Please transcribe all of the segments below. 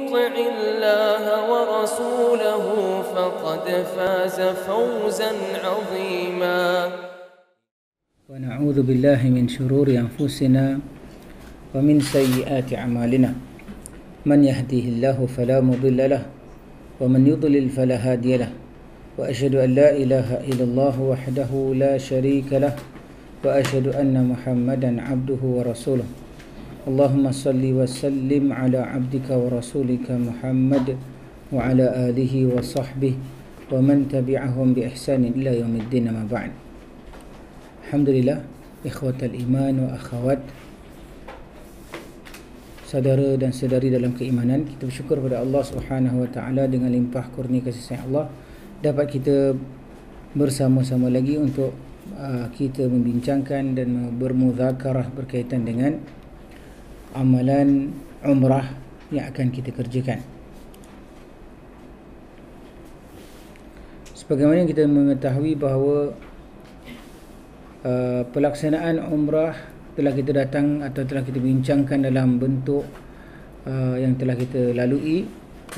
يطع الله ورسوله فقد فاز فوزا عظيما. ونعوذ بالله من شرور أنفسنا ومن سيئات أعمالنا من يهده الله فلا مضل له ومن يضلل فلا هادي له وأشهد أن لا إله إلا الله وحده لا شريك له وأشهد أن محمدا عبده ورسوله. اللهم صل وسلم على عبدك ورسولك محمد وعلى آله وصحبه ومن تبعهم بإحسان إلى يوم الدين. ما بعد. Alhamdulillah, ikhwatal iman wa akhawat, saudara dan saudari dalam keimanan, kita bersyukur kepada Allah Subhanahu wa taala dengan limpah kurnia kasih sayang Allah dapat kita bersama-sama lagi untuk kita membincangkan dan bermuzakarah berkaitan dengan amalan umrah yang akan kita kerjakan. Sebagaimana kita mengetahui bahawa pelaksanaan umrah telah kita datang atau telah kita bincangkan dalam bentuk yang telah kita lalui,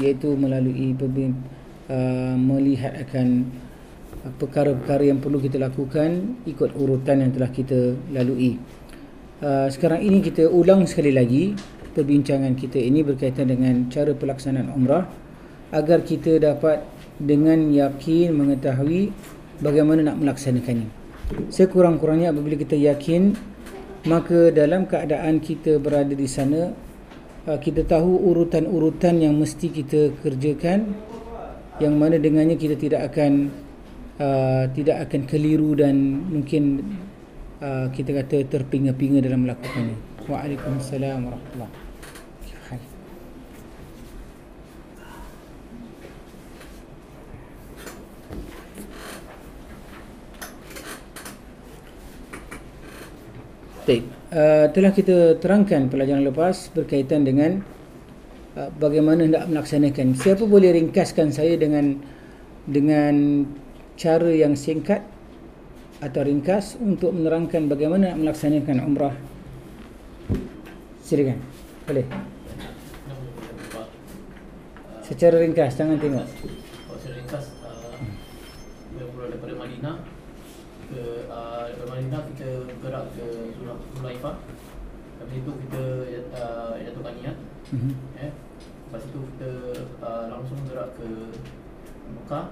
iaitu melalui melihat akan perkara-perkara yang perlu kita lakukan ikut urutan yang telah kita lalui. Sekarang ini kita ulang sekali lagi perbincangan kita ini berkaitan dengan cara pelaksanaan umrah agar kita dapat dengan yakin mengetahui bagaimana nak melaksanakannya. Sekurang-kurangnya apabila kita yakin, maka dalam keadaan kita berada di sana, kita tahu urutan-urutan yang mesti kita kerjakan, yang mana dengannya kita tidak akan keliru dan mungkin kita kata terpinga-pinga dalam melakukannya. Waalaikumsalam warahmatullahi wabarakatuh. Baik, telah kita terangkan pelajaran lepas berkaitan dengan bagaimana hendak melaksanakan. Siapa boleh ringkaskan saya dengan cara yang singkat atau ringkas untuk menerangkan bagaimana nak melaksanakan umrah? Silakan. Boleh. Secara ringkas, jangan tengok. Secara ringkas, daripada Madinah daripada Madinah kita bergerak ke Zulaifah. Lepas itu kita jatuhkan niat. Lepas itu kita langsung bergerak ke Mekah.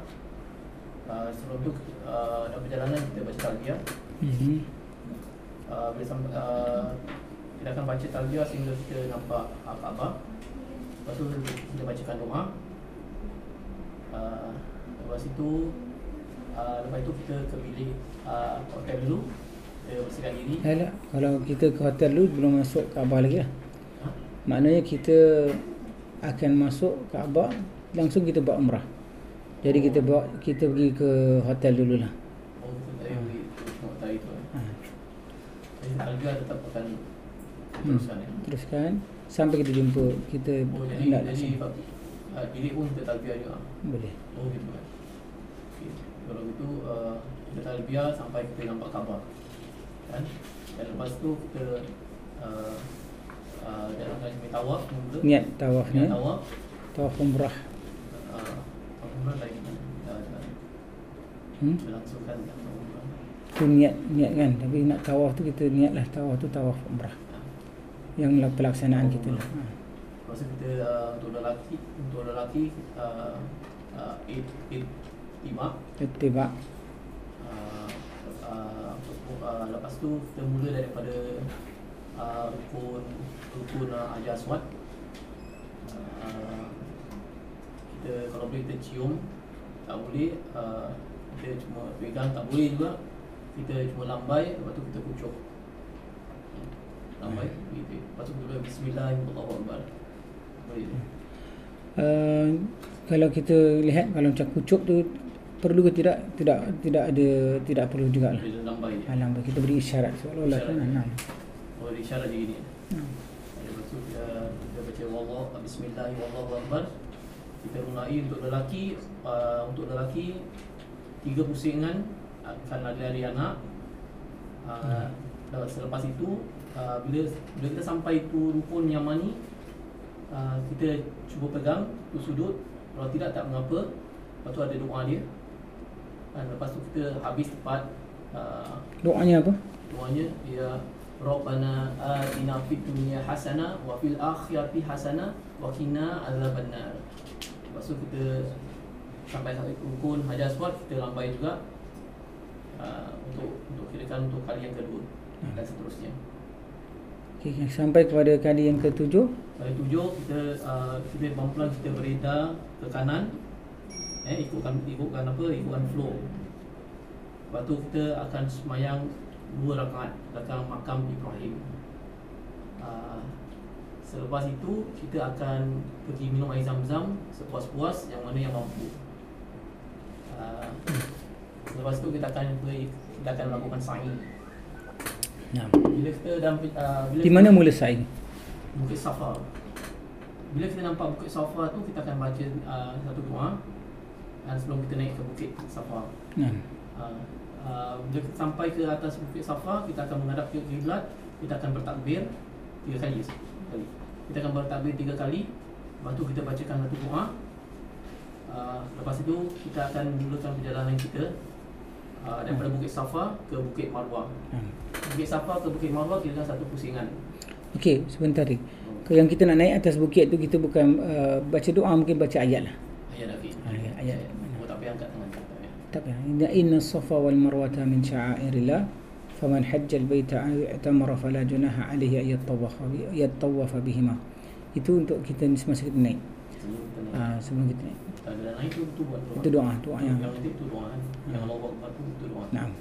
Sebelum tu dalam perjalanan kita baca talbiyah. Bila sampai kita akan baca talbiyah sehingga kita nampak Kaabah. Lepas tu kita bacakan doa. Lepas itu kita ke bilik hotel dulu. Kita bersihkan diri. Kalau kita ke hotel dulu belum masuk Kaabah lagi lah. Maknanya kita akan masuk Kaabah, langsung kita buat umrah. Jadi kita pergi ke hotel dululah. Kita pergi ke hotel itu. Jadi talbiyah tetap akan teruskan. Teruskan sampai kita jumpa kita. Jadi bilik pun kita talbiyah juga. Boleh. Gitu kan. Kalau gitu kita talbiyah sampai kita nampak Kaabah. Kan? Dan lepas tu kita jalankan tawaf mula. Niat tawafnya. Tawaf umrah. Umrah lagi berlangsungkan umrah. Tu niat kan, tapi nak tawaf tu kita niatlah tawaf tu tawaf umrah. Yang pelaksanaan kita lah. Lepas kita untuk lelaki ittiba. Lepas tu kita mula daripada rukun Hajar Aswad. Kita kalau boleh kita cium, tak boleh kita cuma pegang, tak boleh juga kita cuma lambai, lepas tu kita kucuk lambai gitu. Lepas tu kita bismillahirrahmanirrahim. Boleh. Kalau kita lihat, kalau macam kucuk tu perlu ke tidak perlu jugalah. Lambai kita beri isyarat seolah-olah kan. Oh, isyarat je gini. Lepas tu kita baca bismillahirrahmanirrahim. Kita mulai untuk lelaki 3 pusingan akan lari anak. Selepas itu bila kita sampai itu rukun Yamani, kita cuba pegang tu sudut, kalau tidak tak mengapa. Lepas tu ada doa dia. Lepas tu kita habis tepat. Doanya apa? Doanya dia Rabbana atina fid dunya hasanah wa fil akhirati hasanah wa qina azabannar. Lepas tu kita sampai rukun Hajar Aswad, kita lambai juga untuk kirakan untuk kali yang kedua dan seterusnya. Okay, sampai kepada kali yang ke-7. Kali 7 kita pelan-pelan kita beredar ke kanan, ikutkan flow. Lepas tu kita akan semayang 2 rakaat belakang makam Ibrahim. Selepas itu kita akan pergi minum air zam-zam sepuas-puas yang mana yang mampu. Selepas itu kita akan melakukan sa'i. Bila kita di mana mula sa'i? Bukit Safa. Bila kita nampak Bukit Safa tu, kita akan baca satu doa sebelum kita naik ke Bukit Safa. Bila kita sampai ke atas Bukit Safa, kita akan menghadap ke kiblat, kita akan bertakbir 3 kali. Kita akan bertakbir 3 kali. Lepas tu kita bacakan satu doa. Lepas itu kita akan mulakan perjalanan kita daripada Bukit Safa ke Bukit Marwah. Bukit Safa ke Bukit Marwah kira satu pusingan. Okey, sebentar ni. Kalau yang kita nak naik atas bukit tu, kita bukan baca doa, mungkin baca ayat lah. Ayat lagi. Ayat. Tak payah angkat tangan. Tak payah. Inna as-safa wal marwata min sya'airillah. Faman hajjal baita i'tamara fala junaha alaihi ayattawafa bihima. Itu untuk kita semasa kita naik. Sebelum kita naik. Bila naik tu buat doa. Itu doa yang nanti tu doa kan. Yang Allah buat tu doa. Naam.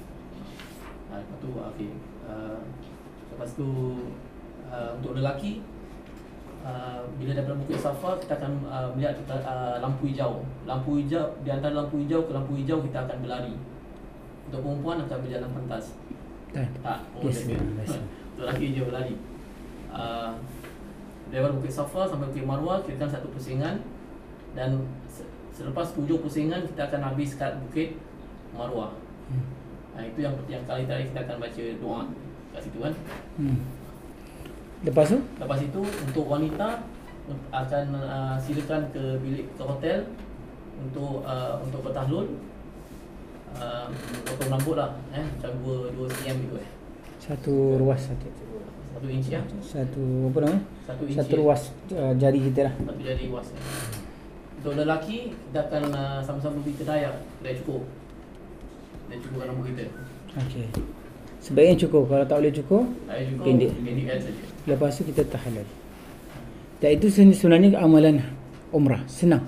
Lepas tu okey. Lepas tu untuk lelaki, bila daripada Bukit Safa kita akan melihat lampu hijau. Lampu hijau, di antara lampu hijau ke lampu hijau kita akan berlari. Untuk perempuan akan berjalan pantas. Tak. Untuk lelaki hijau berlari. Daripada Bukit Safa sampai Bukit Marwah kira satu pusingan, dan selepas 7 pusingan kita akan habis kat Bukit Marwah. Itu yang kali tadi kita akan baca doa kat situ kan. Lepas itu untuk wanita akan silakan ke bilik, ke hotel untuk bertahlul, potong rambut lah, macam 2 cm gitu Satu ruas 1 inci lah. Satu apa nama? 1 inci. Satu ruas jari kita lah. Satu jari ruas. Untuk lelaki kita akan sama-sama pergi kedai cukur. Dan cukurkan rambut kita. Okey. Sebaiknya cukur. Kalau tak boleh cukur, pendekkan saja. Lepas tu kita tahlil. Dan itu sebenarnya amalan umrah, senang.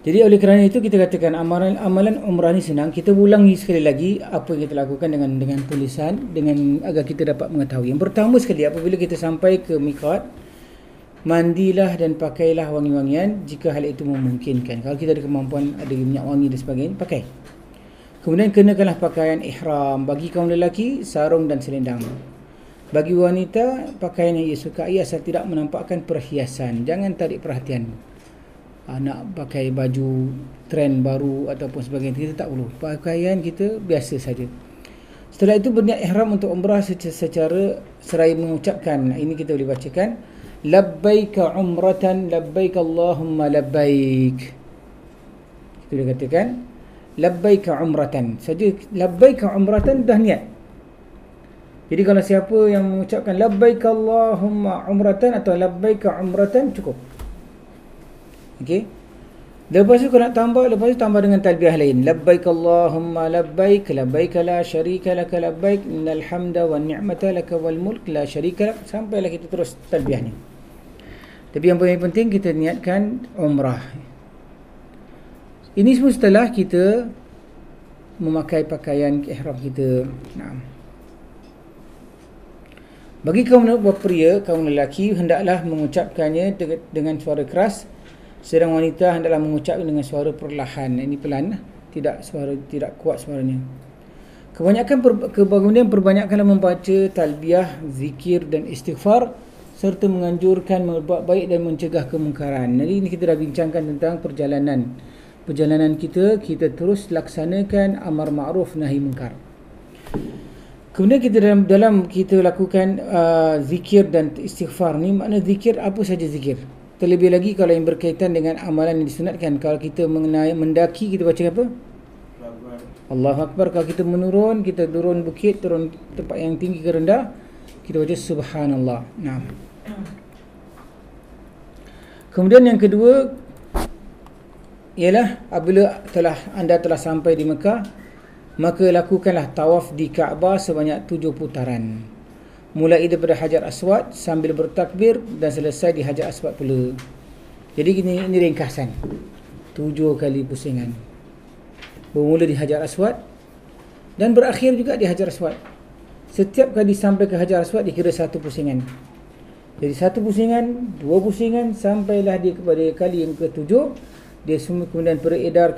Jadi oleh kerana itu kita katakan amalan umrah ni senang. Kita ulangi sekali lagi apa yang kita lakukan dengan tulisan, dengan agar kita dapat mengetahui. Yang pertama sekali, apabila kita sampai ke miqat, mandilah dan pakailah wangi-wangian jika hal itu memungkinkan. Kalau kita ada kemampuan, ada minyak wangi dan sebagainya, pakai. Kemudian kenakanlah pakaian ihram. Bagi kaum lelaki, sarung dan selendang. Bagi wanita, pakaian yang ia sukai asal tidak menampakkan perhiasan. Jangan tarik perhatian. Nak pakai baju trend baru ataupun sebagainya, kita tak perlu. Pakaian kita biasa saja. Setelah itu berniat ihram untuk umrah secara seraya mengucapkan, ini kita boleh bacakan, labbaika umratan labbaik Allahumma labbaik. Kita boleh katakan labbaika umratan saja. Labbaika umratan dah niat. Jadi kalau siapa yang mengucapkan labbaika Allahumma umratan atau labbaika umratan, cukup. Okey. Lepas tu kalau nak tambah, lepas tu tambah dengan talbiyah lain. Labbaik Allahumma labbaik, labbaik la syarika laka labbaik, innal hamda wan ni'mata laka wal mulk la syarika lak, sampailah kita terus talbiyah ni. Tapi yang paling penting kita niatkan umrah. Ini semua setelah kita memakai pakaian ihram kita. Bagi kaum pria, kaum lelaki hendaklah mengucapkannya dengan suara keras. Sedang wanita hendaklah mengucapkan dengan suara perlahan. Ini pelan, tidak kuat suaranya. Kemudian perbanyakkanlah membaca talbiyah, zikir dan istighfar serta menganjurkan berbuat baik dan mencegah kemungkaran. Jadi ini kita dah bincangkan tentang perjalanan kita terus laksanakan amar ma'ruf nahi munkar. Kemudian kita dalam kita lakukan zikir dan istighfar ni, makna zikir apa saja zikir. Terlebih lagi kalau yang berkaitan dengan amalan yang disunatkan. Kalau kita mengenai mendaki, kita baca apa? Allahu Akbar. Kalau kita menurun, kita turun bukit, turun tempat yang tinggi ke rendah, kita baca subhanallah. Nah. Kemudian yang kedua ialah apabila anda telah sampai di Mekah, maka lakukanlah tawaf di Kaabah sebanyak 7 putaran. Mulai daripada Hajar Aswad sambil bertakbir dan selesai di Hajar Aswad pula. Jadi ini ringkasan. 7 kali pusingan. Bermula di Hajar Aswad dan berakhir juga di Hajar Aswad. Setiap kali sampai ke Hajar Aswad dikira 1 pusingan. Jadi 1 pusingan, 2 pusingan, sampailah dia kepada kali yang ke-7. Dia semua kemudian beredar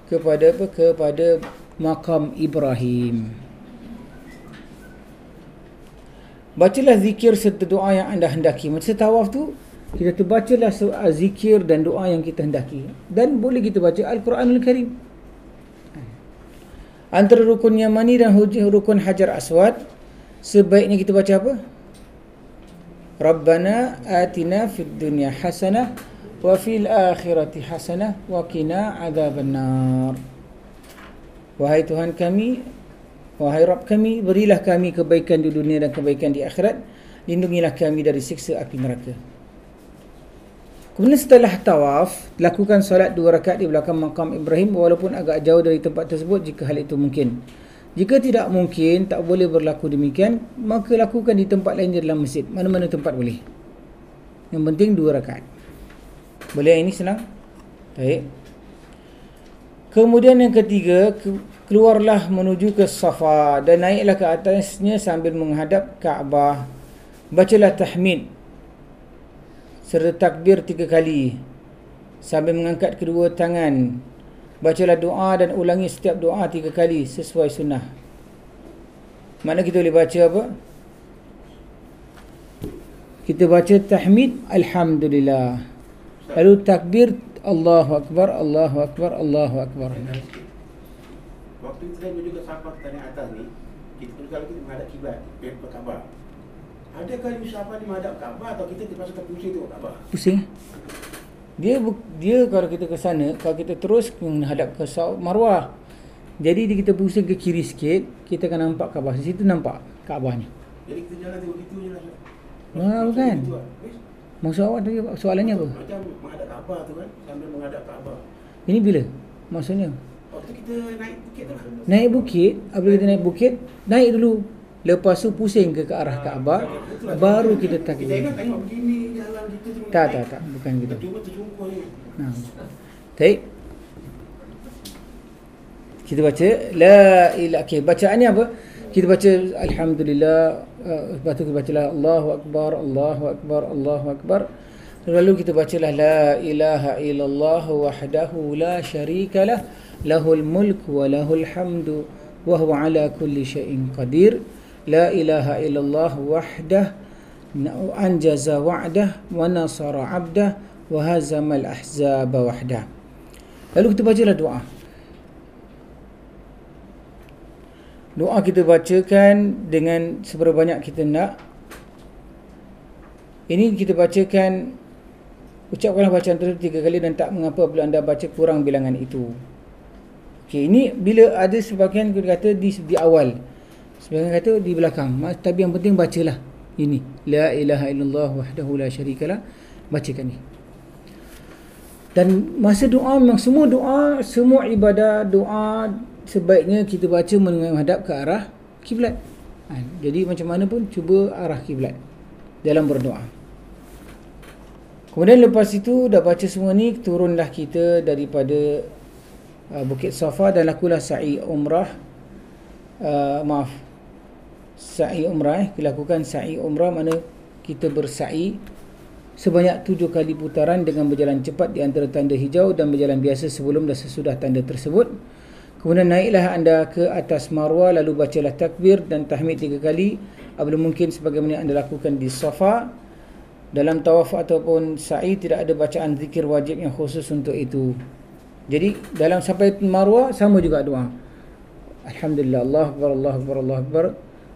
kepada Maqam Ibrahim. Bacalah zikir serta doa yang anda hendaki. Masa tawaf tu, kita terbacalah zikir dan doa yang kita hendaki. Dan boleh kita baca Al-Quranul Karim. Antara rukun Yamani dan rukun Hajar Aswad, sebaiknya kita baca apa? Rabbana atina fid dunya hasanah wa fil akhirati hasanah wa qina adzabannar. Wahai Tuhan kami, wahai Rabb kami, berilah kami kebaikan di dunia dan kebaikan di akhirat. Lindungilah kami dari siksa api neraka. Kemudian setelah tawaf, lakukan solat 2 rakaat di belakang Maqam Ibrahim walaupun agak jauh dari tempat tersebut jika hal itu mungkin. Jika tidak mungkin, tak boleh berlaku demikian, maka lakukan di tempat lain di dalam masjid. Mana-mana tempat boleh. Yang penting 2 rakaat. Boleh ini senang? Baik. Kemudian yang ketiga, keluarlah menuju ke Safa dan naiklah ke atasnya sambil menghadap Kaabah. Bacalah tahmid serta takbir 3 kali sambil mengangkat kedua tangan. Bacalah doa dan ulangi setiap doa 3 kali sesuai sunnah. Makna kita boleh baca apa? Kita baca tahmid Alhamdulillah. Lalu takbir Allahu Akbar, Allahu Akbar, Allahu Akbar. Waktu kita menuju ke Safa ke tanah atas ni, kalau kita menghadap kiblat, ke Kaabah. Adakah usahawan di menghadap Kaabah atau kita terpaksa terpusing tengok Kaabah? Pusing. Dia kalau kita ke sana, kalau kita terus menghadap ke Marwah, jadi kita pusing ke kiri sikit, kita akan nampak Kaabah. Di situ nampak Kaabah ni. Jadi kita jalan tengok gitu je lah. Bukan. Maksud awak tadi soalannya apa? Macam menghadap Kaabah tu kan, sambil menghadap Kaabah. Ini bila? Maksudnya? Waktu kita naik bukit tu lah. Naik bukit, apabila kita naik bukit, naik dulu. Lepas tu pusing ke arah Kaabah, baru kita Kita takbir. ingat tengok begini jalan kita tu. Tak, bukan gitu. Cuma terjungkul je. Nah. Baik. Kita baca la ilaha. Okey, bacaannya apa? Kita baca alhamdulillah, lepas tu kita bacalah Allahu Akbar, Allahu Akbar, Allahu Akbar. Lalu kita bacalah la ilaha illallah wahdahu la syarikalah, lahul mulku wa lahul hamdu wa huwa ala kulli syai'in qadir. La ilaha illallah wahdah anjaza wa'dah wa nasara 'abdah wa hazamal ahzaba wahdah. Lalu kita bacalah doa. Doa kita bacakan dengan seberapa banyak kita nak. Ini kita bacakan, ucapkanlah bacaan tersebut 3 kali dan tak mengapa bila anda baca kurang bilangan itu. Okey, ini bila ada sebahagian kita kata di awal, sebahagian kata di belakang. Tapi yang penting bacalah ini. La ilaha illallah wahdahu la syarikalah. Bacakan ni. Dan masa doa memang semua doa, semua ibadah, doa sebaiknya kita baca menghadap ke arah kiblat. Jadi macam mana pun cuba arah kiblat dalam berdoa. Kemudian lepas itu dah baca semua ni, turunlah kita daripada Bukit Safa dan lakulah sa'i umrah. Sa'i umrah. Lakukan sa'i umrah, mana kita bersa'i sebanyak 7 kali putaran dengan berjalan cepat di antara tanda hijau dan berjalan biasa sebelum dan sesudah tanda tersebut. Kemudian naiklah anda ke atas Marwah, lalu bacalah takbir dan tahmid 3 kali apabila mungkin sebagaimana anda lakukan di Safa. Dalam tawaf ataupun sa'i tidak ada bacaan zikir wajib yang khusus untuk itu. Jadi dalam sampai Marwah sama juga doa. Alhamdulillah, Allah Akbar, Allah Akbar, Allah Akbar.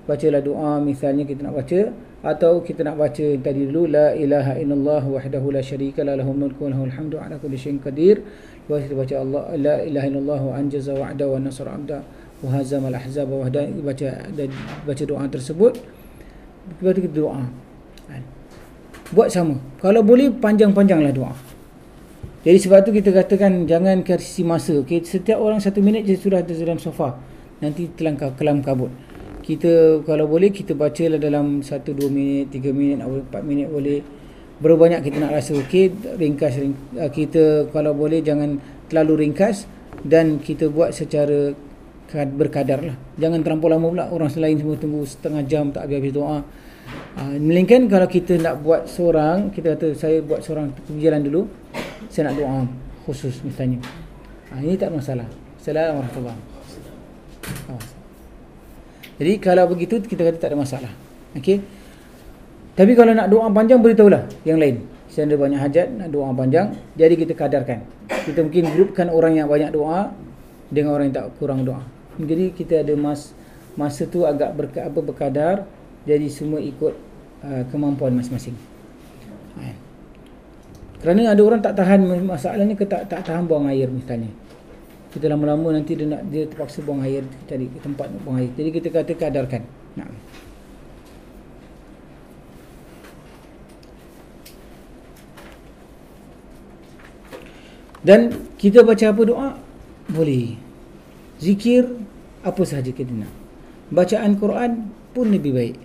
Bacalah doa misalnya kita nak baca, atau kita nak baca tadi dulu, la ilaha illallah wahdahu la syarika la lahul mulku wa lahul hamdu ala kulli syai'in qadir. Lepas kita baca Allah, la ilaha illallah wa anjaza wa'da wa nasara 'abda wa hazamal ahzaba wahda. Baca doa tersebut. Lepas tu kita doa. Buat sama. Kalau boleh panjang-panjanglah doa. Jadi sebab tu kita katakan jangan kasih masa. Okay? Setiap orang 1 minit je sudah ada dalam sofa. Nanti kelam kabut. Kita kalau boleh kita bacalah dalam 1-2 minit, 3 minit, 4 minit boleh. Berapa banyak kita nak rasa. Okey, ringkas. Kita kalau boleh jangan terlalu ringkas, dan kita buat secara berkadar lah. Jangan terlampau lama pula. Orang selain semua tunggu setengah jam tak habis-habis doa. Melainkan kalau kita nak buat seorang, kita kata saya buat seorang, berjalan dulu, saya nak doa khusus misalnya. Ini tak masalah. Assalamualaikum warahmatullahi wabarakatuh. Jadi kalau begitu kita kata tak ada masalah. Okey. Tapi kalau nak doa panjang, beritahulah yang lain. Saya ada banyak hajat nak doa panjang, jadi kita kadarkan. Kita mungkin grupkan orang yang banyak doa dengan orang yang tak kurang doa. Jadi kita ada masa tu agak berkadar, jadi semua ikut kemampuan masing-masing. Kerana ada orang tak tahan masalahnya, tak tahan buang air misalnya. Kita lama-lama nanti dia terpaksa buang air, cari tempat nak buang air. Jadi kita kata kadarkan. Nah. Dan kita baca apa doa? Boleh. Zikir apa sahaja kita nak. Bacaan Quran pun lebih baik.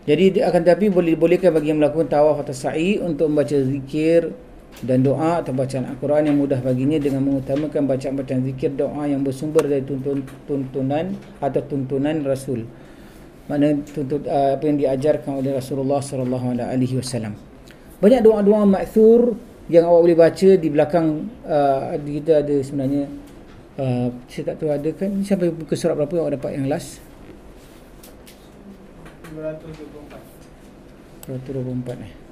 Jadi akan tapi bolehkan bagi yang melakukan tawaf atau sa'i untuk membaca zikir dan doa atau bacaan Al-Quran yang mudah baginya dengan mengutamakan bacaan-bacaan zikir doa yang bersumber dari tuntunan atau tuntunan Rasul. Mana apa yang diajarkan oleh Rasulullah sallallahu alaihi wasallam. Banyak doa-doa ma'thur yang awak boleh baca di belakang. Kita ada sebenarnya saya tak tahu ada kan, sampai buku surat berapa awak dapat yang last? 224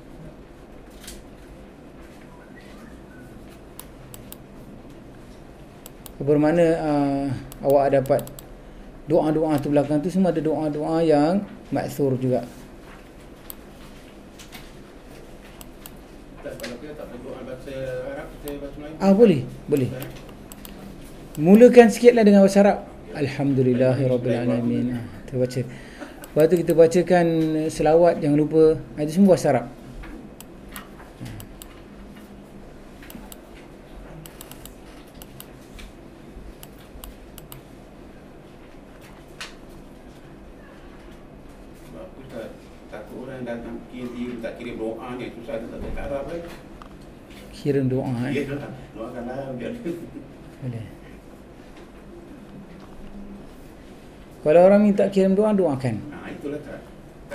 bermakna awak dapat doa-doa tu belakang tu semua ada doa-doa yang ma'thur juga. Kalau kita tak doa bahasa Arab, kita bahasa Melayu. Boleh. Mulakan sikitlah dengan bahasa Arab. Alhamdulillahirabbil alamin. Kita baca. Lepas tu kita bacakan selawat, jangan lupa. Itu semua bahasa Arab. Takut orang datang tak kirim doa ni, susah tak baca Arab kan. Kirim doa Ya, doakanlah biar boleh. Kalau orang minta kirim doa, doakan. Itulah tak.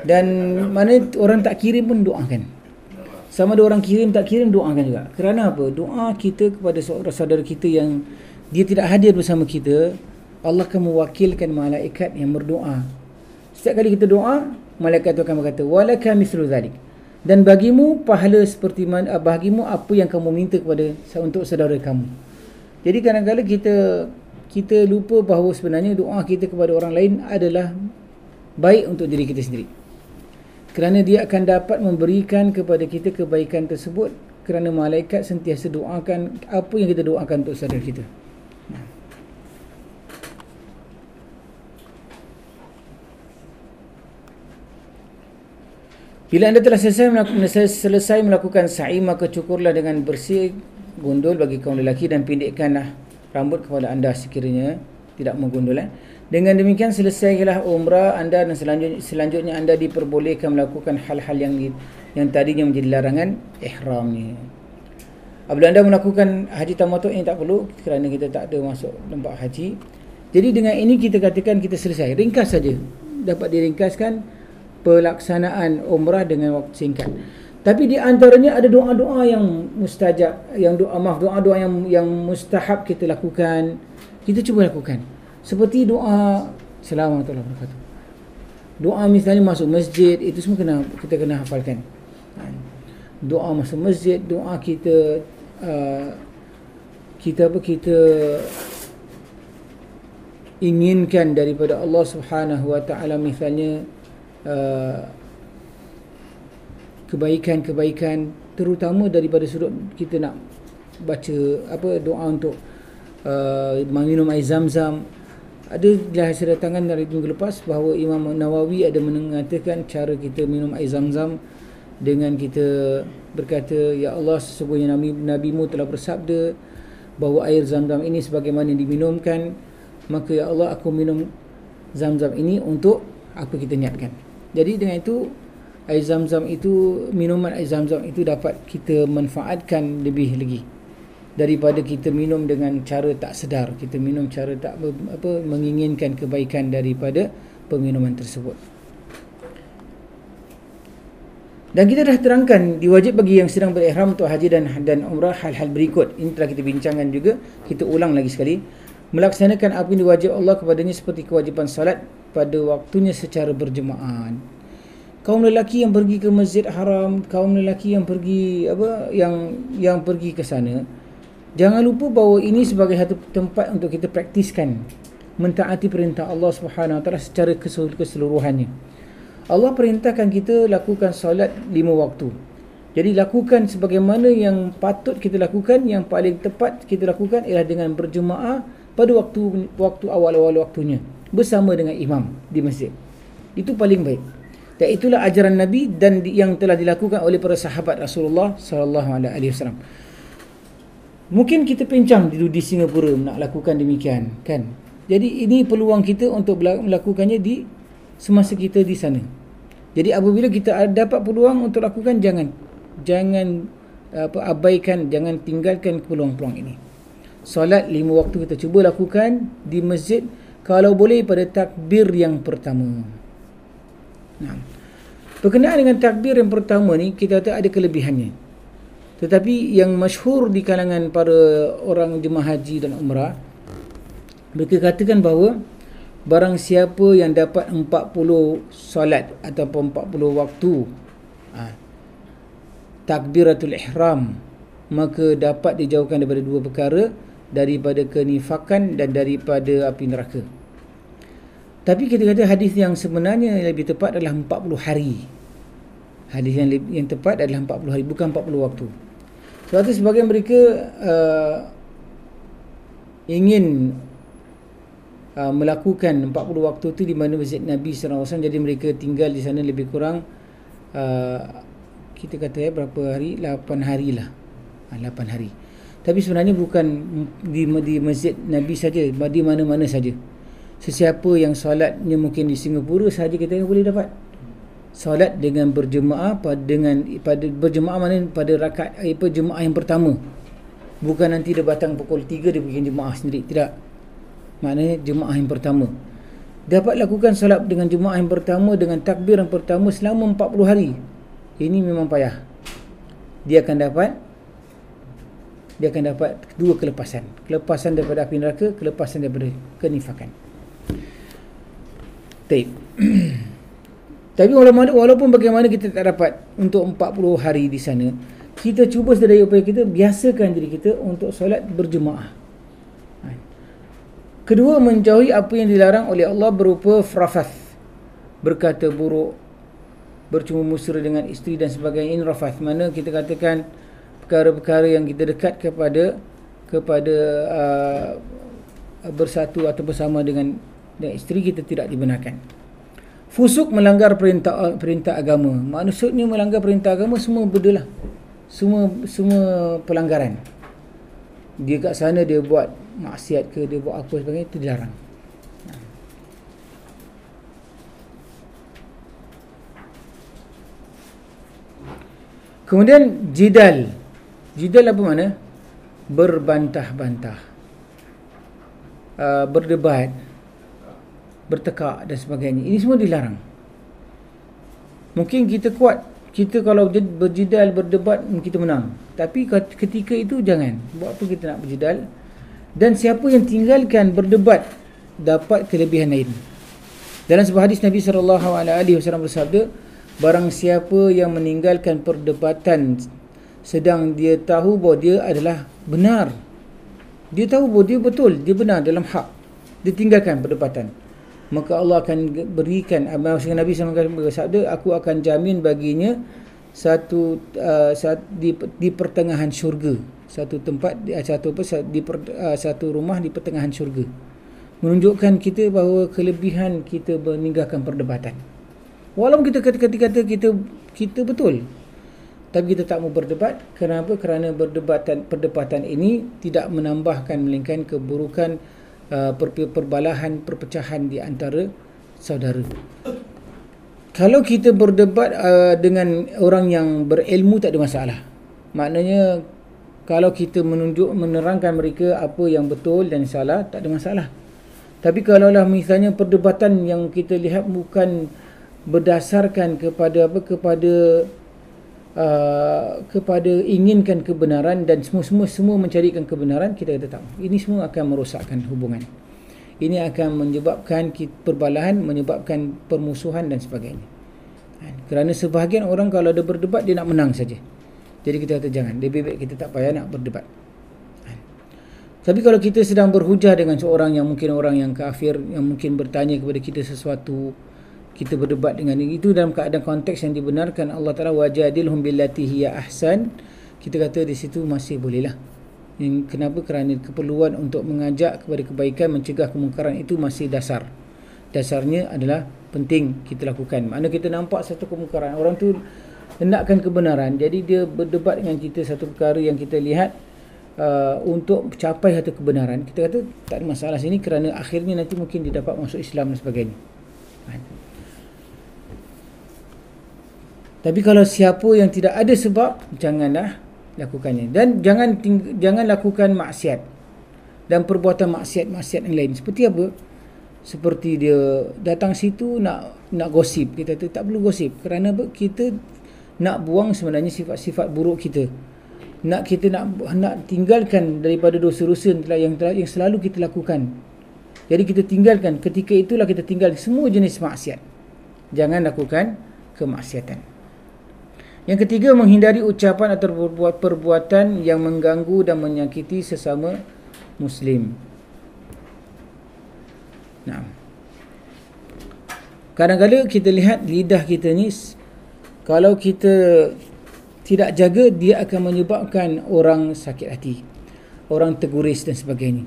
Dan mana orang tak kirim pun doakan. Sama ada orang kirim tak kirim, doakan juga. Kerana apa? Doa kita kepada seorang saudara kita yang dia tidak hadir bersama kita, Allah akan mewakilkan malaikat yang berdoa. Setiap kali kita doa, malaikat itu akan berkata, walaka mislu zalik. Dan bagimu pahala seperti mana, bagimu apa yang kamu minta kepada untuk saudara kamu. Jadi kadang-kadang kita lupa bahawa sebenarnya doa kita kepada orang lain adalah baik untuk diri kita sendiri. Kerana dia akan dapat memberikan kepada kita kebaikan tersebut, kerana malaikat sentiasa doakan apa yang kita doakan untuk saudara kita. Bila anda telah selesai melakukan sa'i, maka cukurlah dengan bersih gondol bagi kaum lelaki dan pendekkanlah rambut kepada anda sekiranya tidak menggondol. Dengan demikian selesailah umrah anda dan selanjutnya anda diperbolehkan melakukan hal-hal yang tadinya menjadi larangan ihramnya. Apabila anda melakukan haji tamattu' ini tak perlu kerana kita tak ada masuk tempat haji. Jadi dengan ini kita katakan kita selesai. Ringkas saja. Dapat diringkaskan pelaksanaan umrah dengan waktu singkat. Tapi di antaranya ada doa-doa yang mustajab, doa-doa yang mustahab kita lakukan. Kita cuba lakukan. Seperti doa Assalamualaikum warahmatullahi wabarakatuh. Doa misalnya masuk masjid, itu semua kita kena hafalkan. Doa masuk masjid, doa kita kita inginkan daripada Allah Subhanahu wa taala, misalnya kebaikan-kebaikan, terutama daripada sudut kita nak baca doa untuk minum air Zam-Zam. Ada hasil datangan dari minggu lepas bahawa Imam Nawawi ada mengatakan cara kita minum air Zam-Zam dengan kita berkata, ya Allah, sesungguhnya Nabi-Mu telah bersabda bahawa air Zam-Zam ini sebagaimana diminumkan, maka ya Allah, aku minum Zam-Zam ini untuk apa kita niatkan. Jadi dengan itu air Zam-Zam itu, minuman air Zam-Zam itu dapat kita manfaatkan lebih lagi daripada kita minum dengan cara tak sedar, kita minum cara tak menginginkan kebaikan daripada peminuman tersebut. Dan kita dah terangkan diwajib bagi yang sedang berihram untuk haji dan umrah hal-hal berikut. Ini telah kita bincangkan juga, kita ulang lagi sekali. Melaksanakan apa yang diwajib Allah kepadanya seperti kewajipan salat pada waktunya secara berjemaah. Kaum lelaki yang pergi ke Masjid Haram, kaum lelaki yang pergi yang pergi ke sana, jangan lupa bahawa ini sebagai satu tempat untuk kita praktiskan mentaati perintah Allah Subhanahu wa taala secara keseluruhannya. Allah perintahkan kita lakukan solat 5 waktu. Jadi lakukan sebagaimana yang patut kita lakukan, yang paling tepat kita lakukan ialah dengan berjemaah pada waktu awal-awal waktunya bersama dengan imam di masjid. Itu paling baik. Dan itulah ajaran Nabi dan yang telah dilakukan oleh para sahabat Rasulullah sallallahu alaihi wasallam. Mungkin kita pincang di Singapura nak lakukan demikian, kan? Jadi ini peluang kita untuk melakukannya di semasa kita di sana. Jadi apabila kita dapat peluang untuk lakukan, jangan abaikan, jangan tinggalkan peluang-peluang ini. Solat 5 waktu kita cuba lakukan di masjid, kalau boleh pada takbir yang pertama. Nah, berkenaan dengan takbir yang pertama ni, kita kata ada kelebihannya. Tetapi yang masyhur di kalangan para orang jemaah haji dan umrah, mereka katakan bahawa barang siapa yang dapat 40 solat ataupun 40 waktu takbiratul ihram, maka dapat dijauhkan daripada 2 perkara, daripada kenifakan dan daripada api neraka. Tapi kita kata hadis yang sebenarnya yang lebih tepat adalah 40 hari. Hadis yang tepat adalah 40 hari, bukan 40 waktu. Sebab itu sebagian mereka ingin melakukan 40 waktu itu di mana masjid Nabi SAW, jadi mereka tinggal di sana lebih kurang kita kata berapa hari? 8 hari lah. 8 hari. Tapi sebenarnya bukan di masjid Nabi saja, di mana-mana saja. Sesiapa yang solatnya mungkin di Singapura saja kita boleh dapat solat dengan berjemaah pada berjemaah mana pada rakaat jemaah yang pertama. Bukan nanti dia datang pukul 3 dia bikin jemaah sendiri, tidak. Maknanya jemaah yang pertama. Dapat lakukan solat dengan jemaah yang pertama dengan takbir yang pertama selama 40 hari. Ini memang payah. Dia akan dapat 2 kelepasan. Kelepasan daripada api neraka, kelepasan daripada kenifakan. Baik. Tapi walaupun bagaimana kita tak dapat untuk 40 hari di sana, kita cuba sedaya upaya kita biasakan diri kita untuk solat berjemaah. Kedua, menjauhi apa yang dilarang oleh Allah berupa rafath, berkata buruk, bercumbu mesra dengan isteri dan sebagainya. Ini rafath, mana kita katakan perkara-perkara yang kita dekat kepada bersatu atau bersama dengan isteri kita tidak dibenarkan. Fusuk, melanggar perintah agama. Maksudnya melanggar perintah agama semua bedalah. Semua pelanggaran. Dia kat sana dia buat maksiat ke, dia buat apa sebagainya, itu dilarang. Kemudian jidal. Jidal apa mana? Berbantah-bantah, berdebat, bertekak dan sebagainya. Ini semua dilarang. Mungkin kita kuat, kita kalau berjidal, berdebat, kita menang. Tapi ketika itu jangan. Buat apa kita nak berjidal? Dan siapa yang tinggalkan berdebat dapat kelebihan lain. Dalam sebuah hadis Nabi SAW bersabda, barang siapa yang meninggalkan perdebatan sedang dia tahu bahawa dia adalah benar, dia tahu bahawa dia betul, dia benar dalam hak, dia tinggalkan perdebatan, maka Allah akan berikan, Nabi SAW bersabda, aku akan jamin baginya satu di pertengahan syurga, satu tempat, satu rumah di pertengahan syurga, menunjukkan kita bahawa kelebihan kita meninggalkan perdebatan. Walaupun kita kata kita betul, tapi kita tak mau berdebat. Kenapa? Kerana perdebatan ini tidak menambahkan melainkan keburukan, perbalahan, perpecahan di antara saudara. Kalau kita berdebat dengan orang yang berilmu, tak ada masalah. Maknanya kalau kita menerangkan mereka apa yang betul dan salah, tak ada masalah. Tapi kalaulah misalnya perdebatan yang kita lihat bukan berdasarkan kepada kepada inginkan kebenaran dan semua mencarikan kebenaran, kita kata tak, ini semua akan merosakkan hubungan, ini akan menyebabkan perbalahan, menyebabkan permusuhan dan sebagainya. Kerana sebahagian orang kalau ada berdebat, dia nak menang saja. Jadi kita kata jangan, lebih baik kita tak payah nak berdebat. Tapi kalau kita sedang berhujah dengan seorang yang mungkin orang yang kafir, yang mungkin bertanya kepada kita sesuatu, kita berdebat dengan itu dalam keadaan konteks yang dibenarkan Allah Ta'ala, wajadilhum billati hiya ahsan, kita kata di situ masih bolehlah. Kenapa? Kerana keperluan untuk mengajak kepada kebaikan, mencegah kemungkaran itu masih dasarnya adalah penting kita lakukan. Maknanya kita nampak satu kemungkaran, orang tu hendakkan kebenaran, jadi dia berdebat dengan kita satu perkara yang kita lihat untuk capai satu kebenaran, kita kata tak ada masalah sini, kerana akhirnya nanti mungkin dia dapat masuk Islam dan sebagainya. Tapi kalau siapa yang tidak ada sebab, janganlah lakukannya. Dan jangan lakukan maksiat dan perbuatan maksiat yang lain. Seperti apa? Seperti dia datang situ nak gosip. Kita tak perlu gosip. Kerana apa? Kita nak buang sebenarnya sifat-sifat buruk kita. Kita nak tinggalkan daripada dosa-dosa yang selalu kita lakukan. Jadi kita tinggalkan, ketika itulah kita tinggal semua jenis maksiat. Jangan lakukan kemaksiatan. Yang ketiga, menghindari ucapan atau perbuatan yang mengganggu dan menyakiti sesama Muslim. Nah, kadang-kadang kita lihat lidah kita ni, kalau kita tidak jaga, dia akan menyebabkan orang sakit hati, orang terguris dan sebagainya.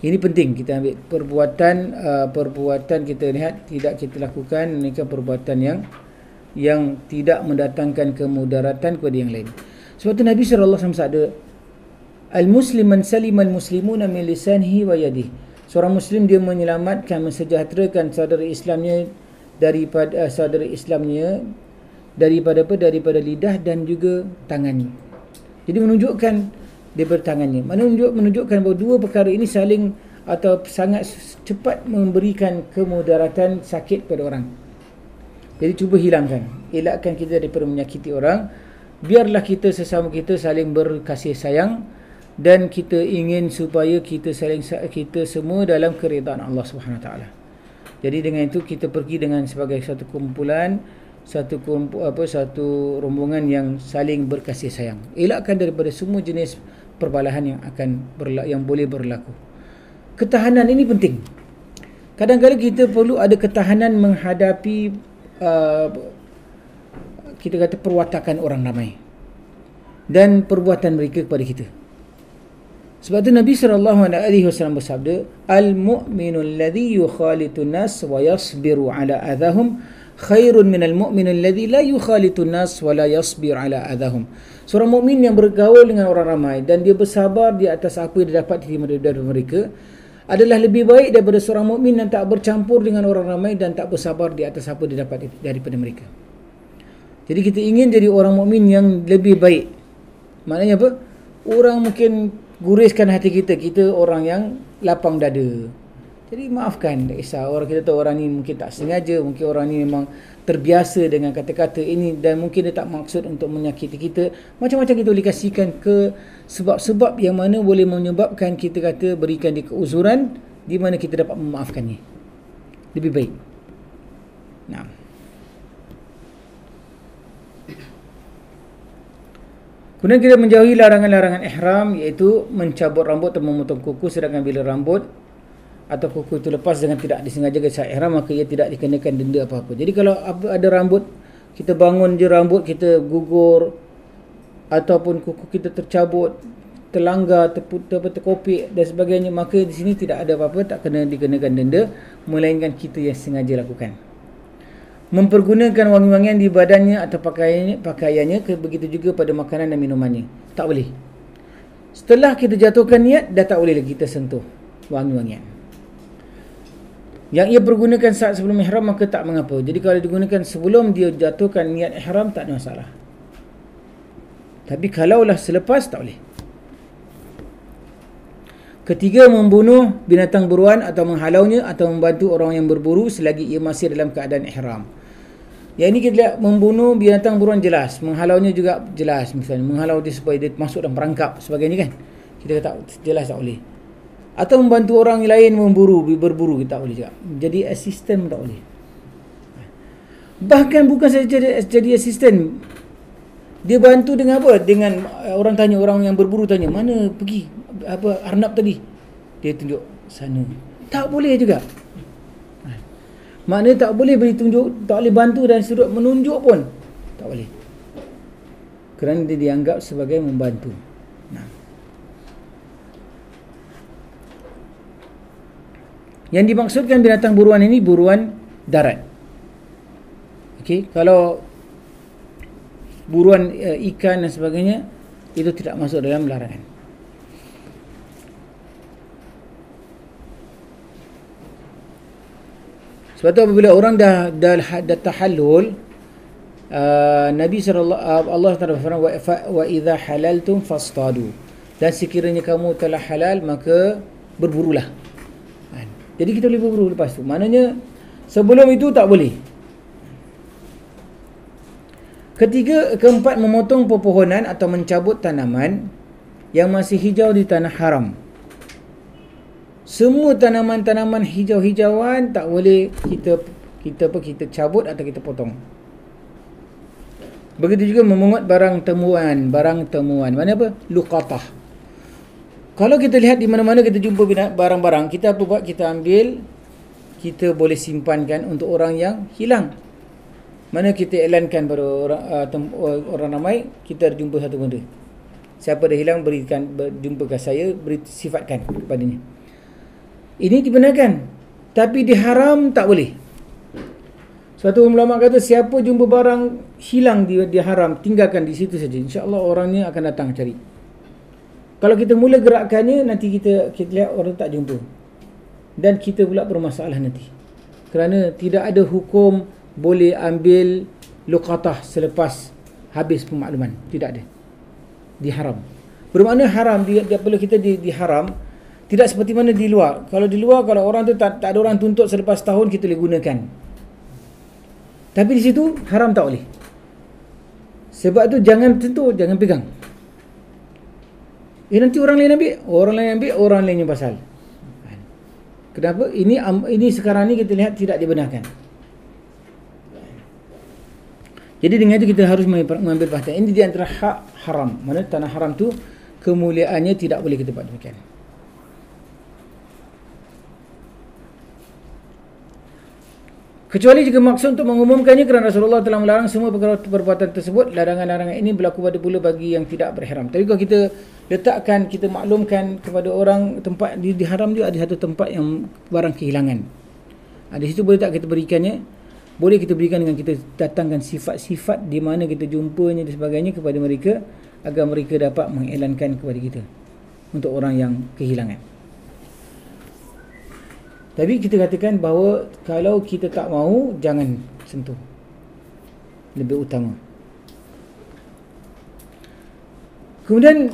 Ini penting kita ambil perbuatan kita lihat tidak kita lakukan, ini kan perbuatan yang tidak mendatangkan kemudaratan kepada yang lain. Sebab tu Nabi SAW bersabda, al-muslim man salima al-muslimuna min lisanihi wa yadihi. Seorang muslim dia menyelamatkan, mensejahterakan saudara Islamnya daripada daripada lidah dan juga tangannya. Jadi menunjukkan daripada tangannya. Menunjukkan bahawa dua perkara ini saling atau sangat cepat memberikan kemudaratan, sakit pada orang. Jadi cuba elakkan kita daripada menyakiti orang. Biarlah kita sesama kita saling berkasih sayang, dan kita ingin supaya kita semua dalam keridaan Allah Subhanahu Wa Taala. Jadi dengan itu kita pergi dengan sebagai satu kumpulan, satu rombongan yang saling berkasih sayang. Elakkan daripada semua jenis perbalahan yang boleh berlaku. Ketahanan ini penting. Kadang-kadang kita perlu ada ketahanan menghadapi kita kata perwatakan orang ramai dan perbuatan mereka kepada kita. Sebab tu Nabi SAW bersabda, al-mu'minu alladhi yukhalitu nas wa yasbiru ala adahum khairun minal mu'minu alladhi la yukhalitu nas wa la yasbir ala adahum. Seorang mukmin yang bergaul dengan orang ramai dan dia bersabar di atas apa yang dia dapat daripada mereka adalah lebih baik daripada seorang mukmin yang tak bercampur dengan orang ramai dan tak bersabar di atas apa dia dapat daripada mereka. Jadi kita ingin jadi orang mukmin yang lebih baik. Maknanya apa? Orang mungkin guriskan hati kita orang yang lapang dada. Jadi maafkan, tak kisah. Orang kita tahu orang ni mungkin tak sengaja, mungkin orang ni memang terbiasa dengan kata-kata ini dan mungkin dia tak maksud untuk menyakiti kita. Macam-macam kita boleh kasihkan ke sebab-sebab yang mana boleh menyebabkan kita kata berikan dia keuzuran di mana kita dapat memaafkannya. Lebih baik. Nah. Kemudian kita menjauhi larangan-larangan ihram, iaitu mencabut rambut atau memotong kuku, sedangkan bila rambut atau kuku itu lepas dengan tidak disengaja saat ihram, maka ia tidak dikenakan denda apa-apa. Jadi kalau ada rambut, kita bangun je rambut kita gugur ataupun kuku kita tercabut, terlanggar, terkopik dan sebagainya, maka di sini tidak ada apa-apa, tak kena dikenakan denda, melainkan kita yang sengaja lakukan. Mempergunakan wangi-wangian di badannya atau pakaiannya, begitu juga pada makanan dan minumannya, tak boleh. Setelah kita jatuhkan niat, dah tak boleh lagi kita sentuh wangi-wangian. Yang ia pergunakan saat sebelum ihram, maka tak mengapa. Jadi kalau digunakan sebelum dia jatuhkan niat ihram, tak ada masalah. Tapi kalaulah selepas, tak boleh. Ketiga, membunuh binatang buruan atau menghalaunya atau membantu orang yang berburu selagi ia masih dalam keadaan ihram. Yang ini kita lihat, membunuh binatang buruan jelas, menghalaunya juga jelas. Misalnya menghalau dia supaya dia masuk dalam perangkap sebagainya kan, kita kata jelas tak boleh. Atau membantu orang lain berburu, kita tak boleh juga. Jadi asisten tak boleh. Bahkan bukan saja jadi asisten, dia bantu dengan apa? Dengan orang tanya, orang yang berburu tanya, mana pergi arnab tadi, dia tunjuk sana, tak boleh juga. Maknanya tak boleh beri tunjuk, tak boleh bantu dan sudut menunjuk pun tak boleh, kerana dia dianggap sebagai membantu. Yang dimaksudkan binatang buruan ini buruan darat. Okey, kalau buruan ikan dan sebagainya, itu tidak masuk dalam larangan. Sebab tu apabila orang dah tahallul, Nabi Allah Taala berfirman, wa idza halaltum fastadu, dan sekiranya kamu telah halal maka berburulah. Jadi kita boleh berburu lepas tu. Maknanya sebelum itu tak boleh. Keempat, memotong pepohonan atau mencabut tanaman yang masih hijau di tanah haram. Semua tanaman-tanaman hijau-hijauan tak boleh kita cabut atau kita potong. Begitu juga memungut barang temuan. Mana apa? Luqatah. Kalau kita lihat di mana-mana kita jumpa barang-barang, kita apa buat? Kita ambil, kita boleh simpankan untuk orang yang hilang. Mana kita iklankan pada orang ramai, kita jumpa satu benda. Siapa dah hilang, jumpakan saya, sifatkan kepadanya. Ini dibenarkan, tapi diharam tak boleh. Suatu ulama kata, siapa jumpa barang hilang dia haram, tinggalkan di situ saja. InsyaAllah orangnya akan datang cari. Kalau kita mula gerakkannya, nanti kita lihat orang tak jumpa, dan kita pula bermasalah nanti. Kerana tidak ada hukum boleh ambil luqatah selepas habis pemakluman. Tidak ada. Diharam. Bermakna haram, dia perlu kita diharam. Tidak seperti mana di luar. Kalau di luar, kalau orang tu tak ada orang tuntut selepas tahun, kita boleh gunakan. Tapi di situ haram tak boleh. Sebab tu jangan tentu, jangan pegang. Nanti orang lain ambil, orang lain yang pasal. Kenapa? Ini sekarang ni kita lihat tidak dibenarkan. Jadi dengan itu kita harus mengambil perhatian. Ini di antara hak haram. Mana tanah haram tu kemuliaannya tidak boleh kita buat demikian. Kecuali jika maksud untuk mengumumkannya, kerana Rasulullah telah melarang semua perbuatan tersebut. Larangan-larangan ini berlaku pada pula bagi yang tidak berihram. Tapi kalau kita letakkan, kita maklumkan kepada orang tempat diharam juga, ada satu tempat yang barang kehilangan. Di situ boleh tak kita berikannya? Boleh kita berikan dengan kita datangkan sifat-sifat di mana kita jumpanya dan sebagainya kepada mereka, agar mereka dapat mengiklankan kepada kita untuk orang yang kehilangan. Tapi kita katakan bahawa kalau kita tak mahu, jangan sentuh. Lebih utama. Kemudian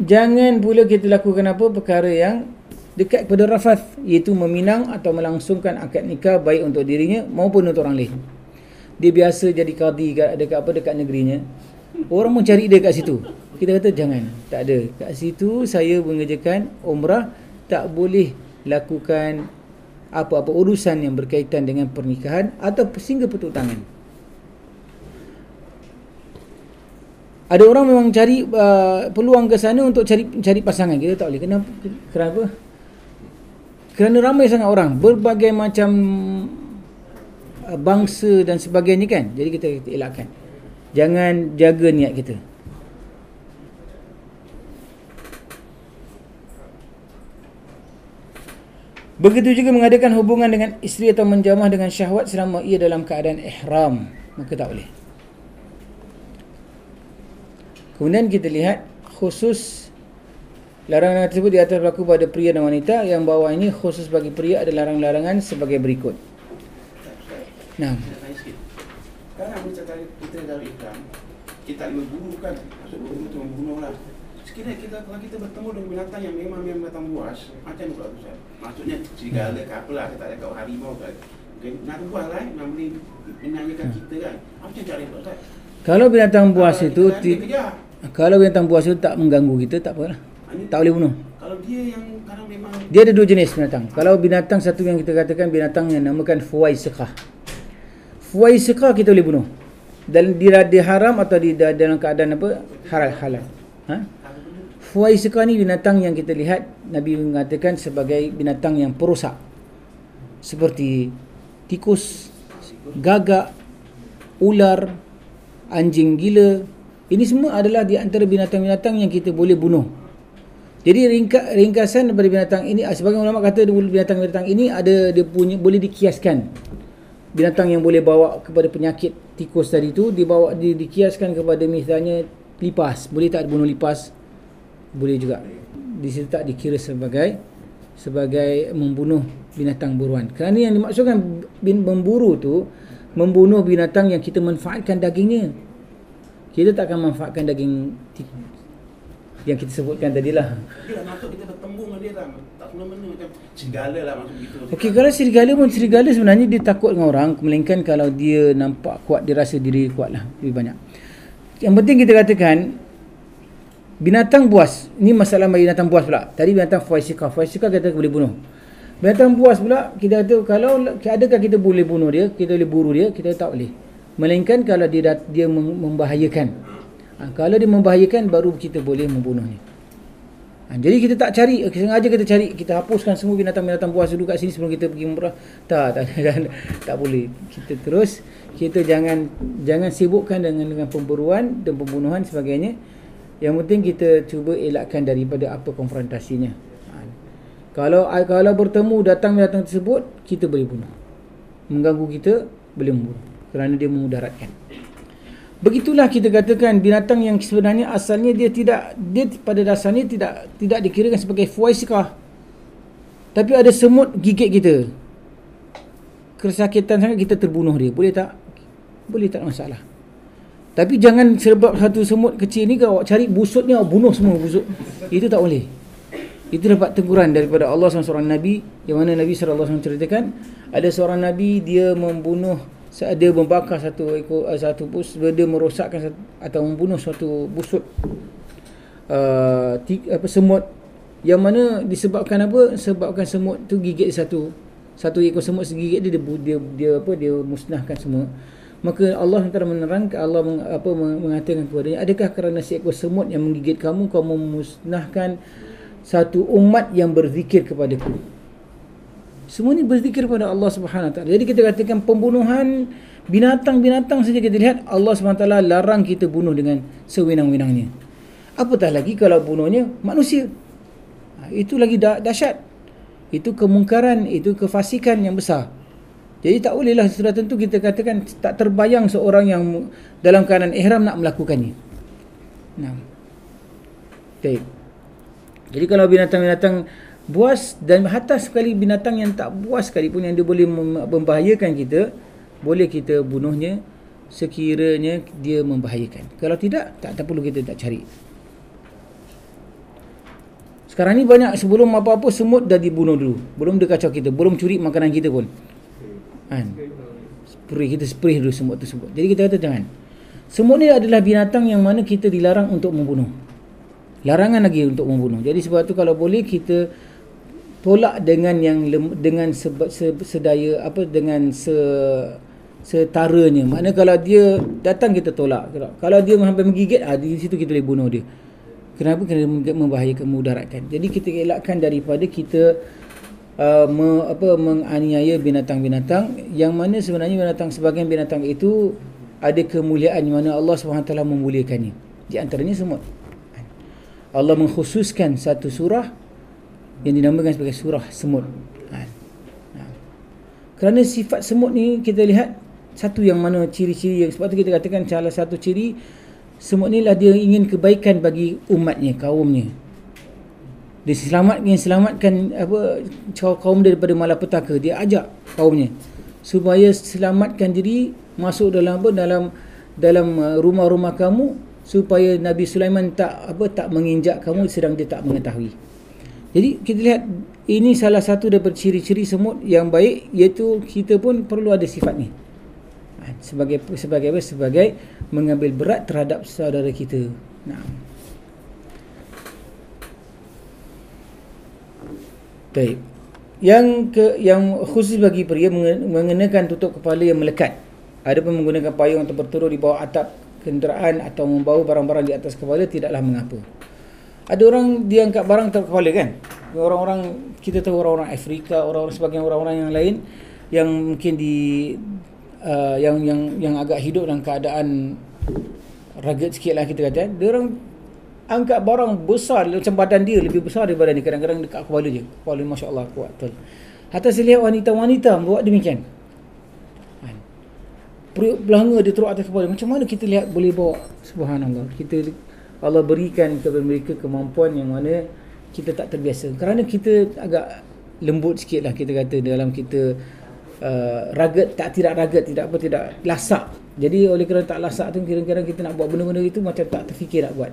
jangan pula kita lakukan apa perkara yang dekat kepada rafath, iaitu meminang atau melangsungkan akad nikah baik untuk dirinya maupun untuk orang lain. Dia biasa jadi qadi dekat negerinya. Orang mau cari dia kat situ. Kita kata jangan, tak ada. Kat situ saya mengerjakan umrah, tak boleh lakukan apa-apa urusan yang berkaitan dengan pernikahan atau sehingga petuk tangan. Ada orang memang cari peluang ke sana untuk cari pasangan. Kita tak boleh. Kenapa? Kerana ramai sangat orang, berbagai macam bangsa dan sebagainya kan. Jadi kita elakkan. Jangan jaga niat kita. Begitu juga mengadakan hubungan dengan isteri atau menjamah dengan syahwat selama ia dalam keadaan ihram, maka tak boleh. Kemudian kita lihat khusus larangan tersebut di atas berlaku pada pria dan wanita. Yang bawah ini khusus bagi pria ada larangan-larangan sebagai berikut. Nah, Sekarang kita dalam Islam, kita berburu kan, maksud berburu itu membunuh lah. Sekiranya kalau kita bertemu dengan binatang yang memang binatang buas, macam mana pula Ustaz? Maksudnya serigala ke apalah, kita ada kau harimau kan. Binatang buas lah yang boleh menanyakan kita kan. Apa macam cara itu Ustaz? kalau binatang buas itu kalau binatang buas itu tak mengganggu kita, tak apalah. Tak boleh bunuh. Kalau dia yang kadang memang Dia ada dua jenis binatang. Kalau binatang satu yang kita katakan binatang yang namakan fuwaisiqah. Fuwaisiqah kita boleh bunuh. Dan dia haram atau dalam keadaan apa? Halal. Fuwaisiqah ni binatang yang kita lihat Nabi mengatakan sebagai binatang yang perosak. Seperti tikus, gagak, ular, anjing gila. Ini semua adalah di antara binatang-binatang yang kita boleh bunuh. Jadi ringkasan daripada binatang ini, sebagian ulama kata binatang-binatang ini ada dia punya boleh dikiaskan. Binatang yang boleh bawa kepada penyakit tikus tadi tu dikiaskan kepada misalnya lipas. Boleh tak bunuh lipas? Boleh juga. Di situ tak dikira sebagai membunuh binatang buruan. Kerana yang dimaksudkan memburu tu membunuh binatang yang kita manfaatkan dagingnya. Kita tak akan manfaatkan daging yang kita sebutkan tadilah. dia masuk kita bertemu dengan dia lah. Tak semena-mena macam serigala lah masuk gitu. Okey, kalau serigala sebenarnya dia takut dengan orang, melainkan kalau dia nampak kuat, dia rasa diri kuat lah, lebih banyak. Yang penting kita katakan binatang buas, ni masalah binatang buas pula. Tadi binatang fuwaisiqah kita boleh bunuh. Binatang buas pula kita kata kalau adakah kita boleh bunuh dia, kita boleh buru dia, kita tak boleh. Melainkan kalau dia membahayakan. Kalau dia membahayakan baru kita boleh membunuhnya. Jadi kita tak cari, sengaja kita cari, kita hapuskan semua binatang-binatang buas dulu kat sini sebelum kita pergi umrah. Tak boleh. Kita jangan sibukkan dengan pemburuan dan pembunuhan sebagainya. Yang penting kita cuba elakkan daripada apa konfrontasinya. Kalau bertemu datang binatang tersebut, kita boleh bunuh. Mengganggu kita, boleh membunuh. Kerana dia memudaratkan. Begitulah kita katakan binatang yang sebenarnya asalnya dia pada dasarnya tidak dikirakan sebagai fuwaisiqah. Tapi ada semut gigit kita. Kesakitan sangat kita terbunuh dia. Boleh tak? Boleh, tak masalah. Tapi jangan sebab satu semut kecil ni kau cari busutnya, bunuh semua busut. Itu tak boleh. Itu dapat teguran daripada Allah sama seorang Nabi, yang mana Nabi SAW ceritakan ada seorang Nabi dia membakar satu busut, dia merosakkan atau membunuh suatu busut semut, yang mana disebabkan apa? Sebabkan semut tu gigit satu ekor semut gigit dia musnahkan semua. Maka Allah menerangkan, Allah mengatakan kepadanya, adakah kerana seekor semut yang menggigit kamu memusnahkan satu umat yang berzikir kepadaku? Semua ni berzikir kepada Allah Subhanahu Wa Taala. Jadi kita katakan pembunuhan binatang-binatang saja kita lihat Allah Subhanahu Wa Taala larang kita bunuh dengan sewenang-wenangnya. Apatah lagi kalau bunuhnya manusia. Itu lagi dahsyat. Itu kemungkaran, itu kefasikan yang besar. Jadi tak bolehlah sudah tentu kita katakan tak terbayang seorang yang dalam keadaan ihram nak melakukannya. Nah. Baik. Jadi kalau binatang-binatang buas dan hatta sekali binatang yang tak buas sekalipun yang dia boleh membahayakan kita, boleh kita bunuhnya sekiranya dia membahayakan. Kalau tidak, tak perlu kita tak cari. Sekarang ni banyak, sebelum apa-apa semut dah dibunuh dulu. Belum dia kacau kita, belum curi makanan kita pun. Kita spray dulu semut tersebut. Jadi kita kata jangan. Semut ni adalah binatang yang mana kita dilarang untuk membunuh. Larangan lagi untuk membunuh. Jadi sebab tu kalau boleh kita tolak dengan sedaya dengan setaranya. Maknanya kalau dia datang kita tolak. Kalau dia hampir menggigit, di situ kita boleh bunuh dia. Kenapa? Kerana membahayakan, mudaratkan. Jadi kita elakkan daripada kita menganiaya binatang-binatang, yang mana sebenarnya sebahagian binatang itu ada kemuliaan yang mana Allah SWT memuliakannya. Di antaranya semut. Allah mengkhususkan satu surah yang dinamakan sebagai surah semut. Kerana sifat semut ni kita lihat satu yang mana ciri-ciri yang, sebab tu kita katakan salah satu ciri semut ni lah dia ingin kebaikan bagi umatnya, kaumnya. Dia selamatkan kaum dia daripada malapetaka. Dia ajak kaumnya supaya selamatkan diri, masuk dalam rumah-rumah kamu, supaya Nabi Sulaiman tak menginjak kamu sedang dia tak mengetahui. Jadi kita lihat ini salah satu daripada ciri-ciri semut yang baik, iaitu kita pun perlu ada sifat ni. Sebagai mengambil berat terhadap saudara kita. Baik. Yang khusus bagi pria mengenakan tutup kepala yang melekat. Adapun menggunakan payung untuk berturut di bawah atap kenderaan atau membawa barang-barang di atas kepala tidaklah mengapa. Ada orang dia angkat barang atas kepala kan. Orang-orang kita tahu, orang-orang Afrika, sebagian orang-orang yang lain yang mungkin yang agak hidup dalam keadaan rugged sikit lah kita kata, dia orang angkat barang besar macam badan dia, lebih besar daripada ni, kadang-kadang dekat kepala dia. Kepala masya-Allah kuat betul. Hatta saya lihat wanita-wanita buat demikian. Periuk belanga dia teruk atas kepala. Macam mana kita lihat boleh bawa? Subhanallah. Allah berikan kepada mereka kemampuan yang mana kita tak terbiasa. Kerana kita agak lembut sikit lah kita kata dalam kita rugged, tidak lasak. Jadi oleh kerana tak lasak tu, kira-kira kita nak buat benda-benda itu macam tak terfikir nak buat.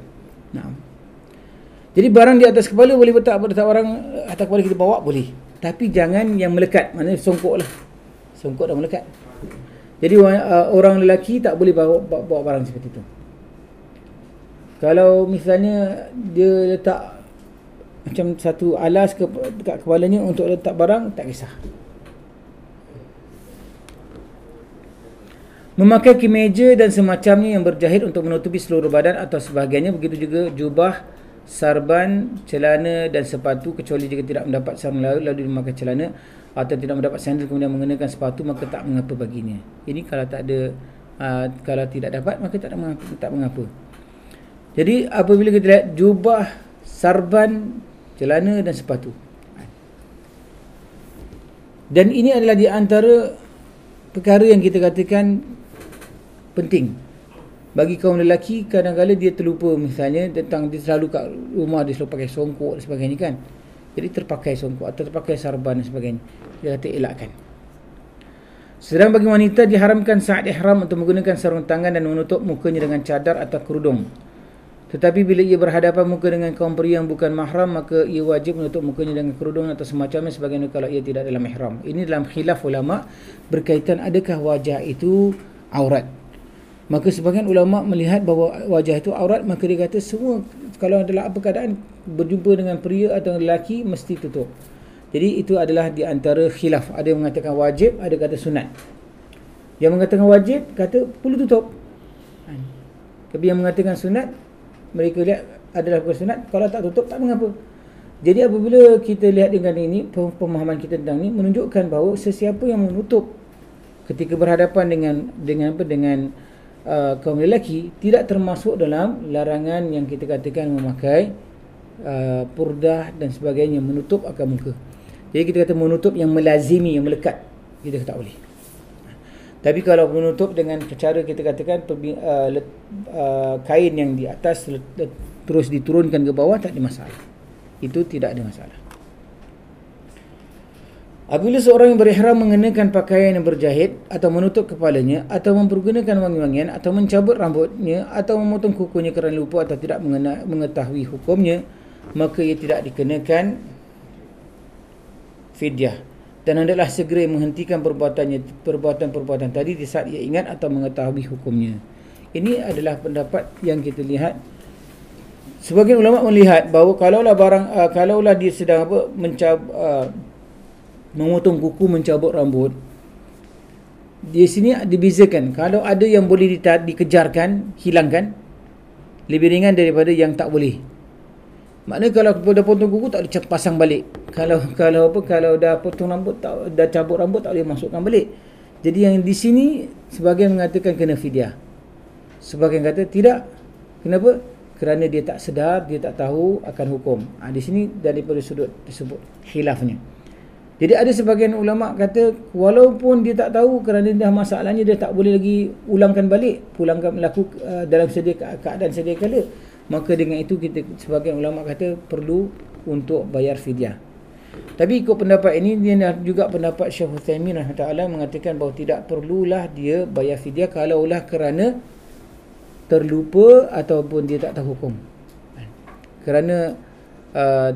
Jadi barang di atas kepala boleh letak barang atas kepala kita bawa boleh. Tapi jangan yang melekat. Maknanya songkok lah. Songkok dan melekat. Jadi orang lelaki tak boleh bawa barang seperti itu. Kalau misalnya dia letak macam satu alas dekat kepalanya untuk letak barang, tak kisah. Memakai kemeja dan semacamnya yang berjahit untuk menutupi seluruh badan atau sebahagiannya, begitu juga jubah, sarban, celana dan sepatu, kecuali jika tidak mendapat sarban lalu memakai celana, atau tidak mendapat sandal kemudian mengenakan sepatu, maka tak mengapa baginya. Ini kalau tak ada kalau tidak dapat maka tak mengapa. Jadi apabila kita lihat jubah, sarban, celana dan sepatu, dan ini adalah di antara perkara yang kita katakan penting bagi kaum lelaki. Kadang-kadang dia terlupa, misalnya dia selalu kat rumah dia selalu pakai songkok dan sebagainya kan. Jadi terpakai songkok atau terpakai sarban dan sebagainya, dia kata elakkan. Sedang bagi wanita diharamkan saat ihram untuk menggunakan sarung tangan dan menutup mukanya dengan cadar atau kerudung. Tetapi bila ia berhadapan muka dengan kaum pria yang bukan mahram, maka ia wajib menutup mukanya dengan kerudung atau semacamnya, sebagaimana kalau ia tidak dalam ihram. Ini dalam khilaf ulama berkaitan adakah wajah itu aurat. Maka sebagian ulama melihat bahawa wajah itu aurat, maka dia kata semua kalau dalam apa keadaan berjumpa dengan pria atau lelaki mesti tutup. Jadi itu adalah di antara khilaf. Ada yang mengatakan wajib, ada kata sunat. Yang mengatakan wajib kata perlu tutup. Tapi yang mengatakan sunat, mereka lihat adalah sunat, kalau tak tutup tak mengapa. Jadi apabila kita lihat dengan ini, pemahaman kita tentang ini menunjukkan bahawa sesiapa yang menutup ketika berhadapan dengan kaum lelaki tidak termasuk dalam larangan yang kita katakan memakai purdah dan sebagainya, menutup akan muka. Jadi kita kata menutup yang melazimi, yang melekat, kita tak boleh. Tapi kalau menutup dengan cara kita katakan kain yang di atas terus diturunkan ke bawah, tak ada masalah. Itu tidak ada masalah. Apabila seorang yang berihram mengenakan pakaian yang berjahit atau menutup kepalanya, atau mempergunakan wangi-wangian, atau mencabut rambutnya, atau memotong kukunya kerana lupa atau tidak mengetahui hukumnya, maka ia tidak dikenakan fidyah, dan hendaklah segera menghentikan perbuatan-perbuatan tadi di saat ia ingat atau mengetahui hukumnya. Ini adalah pendapat yang kita lihat. Sebagian ulama melihat bahawa kalaulah dia sedang memotong kuku, mencabut rambut, di sini dibezakan. Kalau ada yang boleh dikejarkan, hilangkan, lebih ringan daripada yang tak boleh. Maknanya kalau dah potong kuku tak boleh pasang balik. Kalau dah potong rambut, dah cabut rambut, tak boleh masukkan balik. Jadi yang di sini sebahagian mengatakan kena fidyah. Sebahagian kata tidak. Kenapa? Kerana dia tak sedar, dia tak tahu akan hukum. Di sini daripada sudut tersebut khilafnya. Jadi ada sebahagian ulama kata walaupun dia tak tahu kerana dah masalahnya dia tak boleh lagi ulangkan balik, pulangkan berlaku dalam keadaan sedia kala, maka dengan itu kita sebahagian ulama kata perlu untuk bayar fidyah. Tapi ikut pendapat ini dia juga pendapat Syekh Utsaimin rahimahullah mengatakan bahawa tidak perlulah dia bayar fidyah kalaulah kerana terlupa ataupun dia tak tahu hukum. Kerana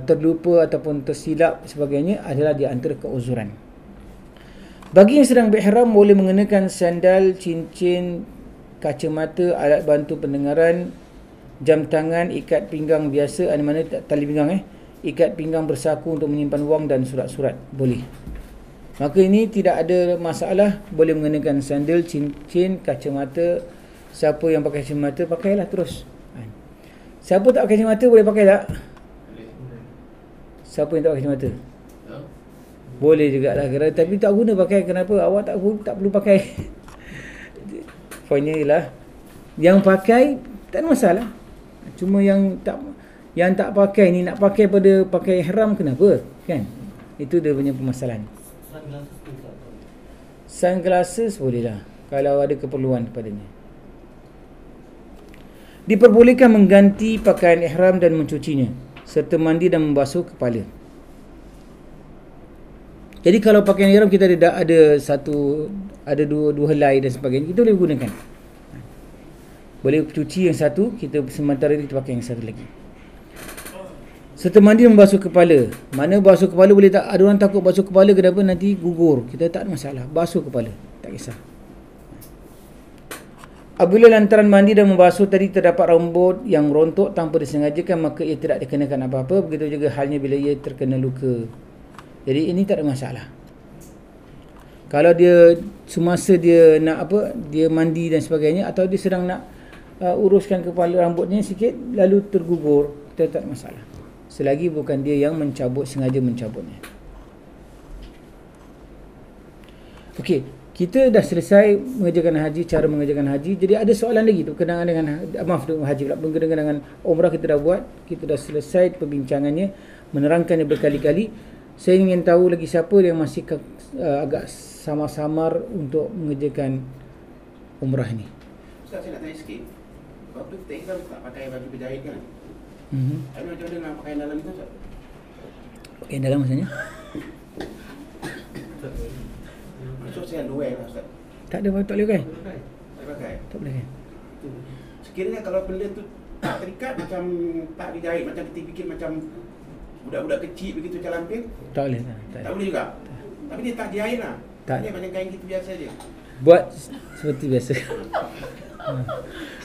terlupa ataupun tersilap sebagainya adalah di antara keuzuran. Bagi yang sedang berihram boleh mengenakan sandal, cincin, kacamata, alat bantu pendengaran, jam tangan, ikat pinggang biasa, ada mana tali pinggang ikat pinggang bersaku untuk menyimpan wang dan surat-surat, boleh. Maka ini tidak ada masalah, boleh mengenakan sandal, cincin, kacamata. Siapa yang pakai kacamata, pakailah terus. Siapa tak pakai kacamata boleh pakai tak? Siapa yang tak pakai kacamata? Boleh jugalah, tapi tak guna pakai. Kenapa? Awak tak perlu pakai. Poinnya ialah yang pakai tak ada masalah. Cuma yang tak pakai ni nak pakai pada pakai ihram, kenapa? Kan? Itu dia punya permasalahan. Sunglasses boleh lah kalau ada keperluan kepadanya. Diperbolehkan mengganti pakaian ihram dan mencucinya serta mandi dan membasuh kepala. Jadi kalau pakaian ihram kita ada dua helai dan sebagainya, kita boleh gunakan. Boleh cuci yang satu, kita sementara kita pakai yang satu lagi. Serta mandi dan membasuh kepala. Mana basuh kepala boleh tak? Ada orang takut basuh kepala kenapa nanti gugur. Kita tak ada masalah, basuh kepala, tak kisah. Apabila lantaran mandi dan membasuh tadi terdapat rambut yang rontok tanpa disengajakan, maka ia tidak dikenakan apa-apa. Begitu juga halnya bila ia terkena luka. Jadi ini tak ada masalah. Kalau dia semasa dia nak dia mandi dan sebagainya, atau dia sedang nak uruskan kepala rambutnya sikit lalu tergugur, tak ada masalah. Selagi bukan dia yang sengaja mencabutnya. Okey. Kita dah selesai mengerjakan haji, cara mengerjakan haji. Jadi ada soalan lagi berkenaan dengan haji pula, berkenaan dengan umrah kita dah buat. Kita dah selesai perbincangannya, menerangkannya berkali-kali. Saya ingin tahu lagi siapa yang masih agak samar-samar untuk mengerjakan umrah ni. Ustaz, saya nak tanya sikit. Waktu kita ihram tak pakai baju berjahit kan? Ada macam mana nak pakai dalam tu, Ustaz? Pakai dalam maksudnya? Maksud saya underwear lah, Ustaz. Tak ada, tak boleh kan? Tak pakai? Tak boleh kan? Sekiranya kalau benda tu tak terikat, macam tak dijahit, macam kita fikir macam budak-budak kecil begitu macam lampir, tak boleh. Tak boleh juga? Tapi dia tak dijahit lah? Tak. Dia macam kain gitu biasa je? Buat seperti biasa.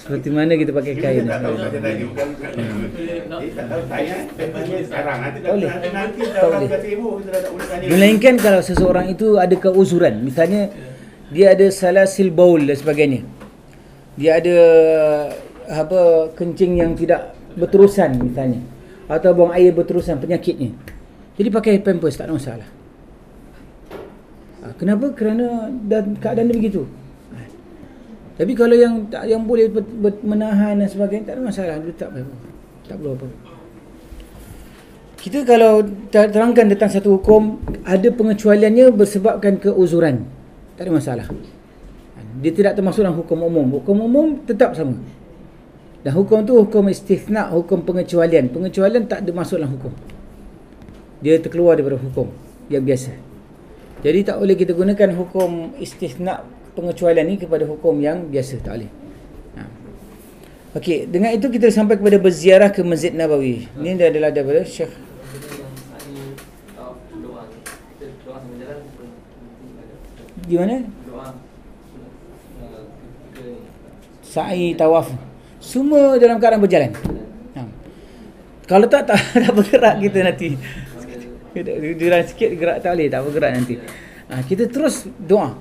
Seperti mana kita pakai kain. Tak tahu macam tadi, bukan. Tak tahu, tanya sekarang. Nanti Tak boleh. kata ibu, kita dah tak boleh tanya. Melainkan kalau seseorang itu ada keuzuran. Misalnya dia ada salasil baul dan sebagainya. Dia ada kencing yang tidak berterusan misalnya, atau buang air berterusan, penyakitnya. Jadi pakai pampers tak ada masalah. Kenapa? Kerana keadaan dia begitu. Tapi kalau yang boleh menahan dan sebagainya, tak ada masalah. Dia tak perlu apa. Kita kalau terangkan tentang satu hukum, ada pengecualiannya bersebabkan keuzuran, tak ada masalah. Dia tidak termasuk dalam hukum umum. Hukum umum tetap sama. Dan hukum tu hukum istithna, hukum pengecualian. Pengecualian tak ada masuk dalam hukum. Dia terkeluar daripada hukum yang biasa. Jadi tak boleh kita gunakan hukum istithna, pengecualian ni kepada hukum yang biasa, tak boleh. Okey, dengan itu kita sampai kepada berziarah ke Masjid Nabawi. Ini adalah daripada Syekh. Di mana? Sa'i, tawaf, semua dalam keadaan berjalan. Kalau tak bergerak kita nanti. Diorang sikit gerak tak boleh, tak bergerak nanti. Kita terus doa.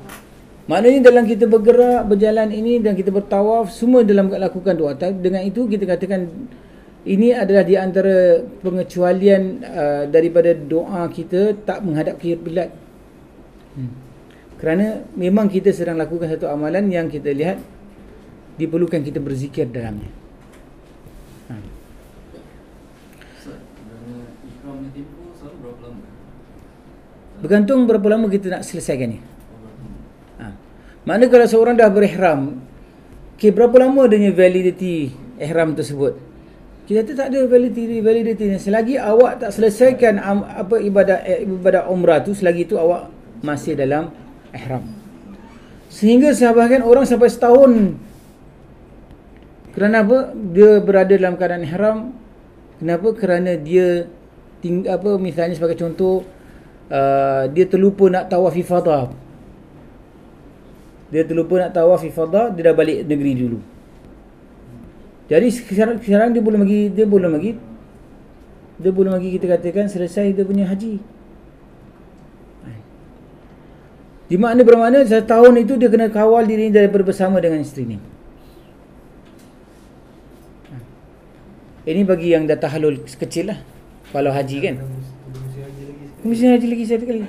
Maknanya dalam kita bergerak, berjalan ini dan kita bertawaf, semua dalam lakukan doa. Dengan itu kita katakan ini adalah di antara pengecualian daripada doa kita tak menghadap kiblat. Kerana memang kita sedang lakukan satu amalan yang kita lihat diperlukan kita berzikir dalamnya. Bergantung berapa lama kita nak selesaikan ni. Maknanya kalau seorang dah berihram, berapa lama adanya validity ihram tersebut? Kita tak ada validity ni. Selagi awak tak selesaikan ibadah umrah tu, selagi tu awak masih dalam ihram. Sehingga sahabatkan orang sampai setahun. Kerana apa? Dia berada dalam keadaan ihram. Kenapa? Kerana dia misalnya sebagai contoh, dia terlupa nak tawaf ifadah. Dia dah balik negeri dulu. Jadi sekarang dia belum lagi kita katakan selesai dia punya haji. Di mana bermakna setahun itu dia kena kawal diri daripada bersama dengan isteri ni. Ini bagi yang dah tahallul kecil lah. Kalau haji kan, mesti haji lagi satu kali.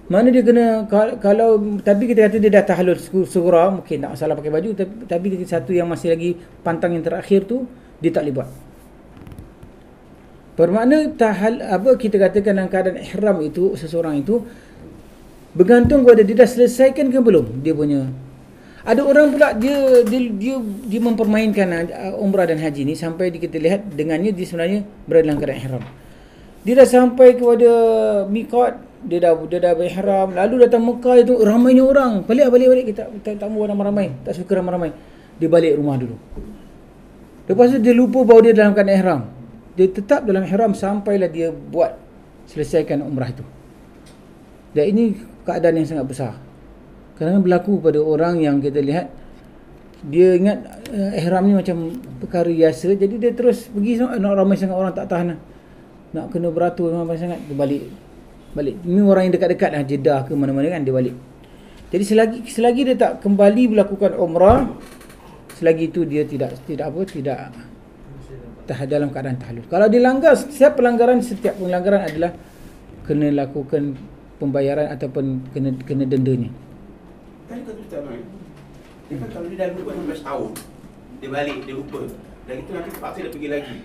Mana dia kena, kalau tapi kita kata dia dah tahallul sughra, mungkin tak masalah pakai baju, tapi satu yang masih lagi pantang yang terakhir tu dia tak boleh buat. Bermakna kita katakan dalam keadaan ihram itu, seseorang itu bergantung kepada dia dah selesaikan ke belum dia punya. Ada orang pula dia mempermainkan umrah dan haji ni sampai kita lihat dengannya dia sebenarnya berada dalam keadaan ihram. Dia dah sampai kepada miqat, dia dah berihram, lalu datang Mekah itu ramainya orang. Balik kita tak mahu ramai-ramai, tak suka ramai-ramai. Dia balik rumah dulu. Lepas tu dia lupa bahawa dia dalam keadaan ihram. Dia tetap dalam ihram sampailah dia buat selesaikan umrah itu. Dan ini keadaan yang sangat besar. Kerana berlaku pada orang yang kita lihat dia ingat ihram ni macam perkara biasa, jadi dia terus pergi nak ramai sangat orang tak tahan lah. Nak kena beratur ramai sangat, dia balik. Ini orang yang dekat-dekat lah, Jeddah ke mana-mana kan, dia balik. Jadi selagi dia tak kembali melakukan umrah, selagi itu dia tidak dalam keadaan tahallul. Kalau dilanggar, setiap pelanggaran adalah kena lakukan pembayaran ataupun kena dendanya. Tadi kata Ustaz Noel, dia kan kalau dia dah lupa sampai setahun, dia balik, dia lupa. Dan itu nanti terpaksa dia pergi lagi.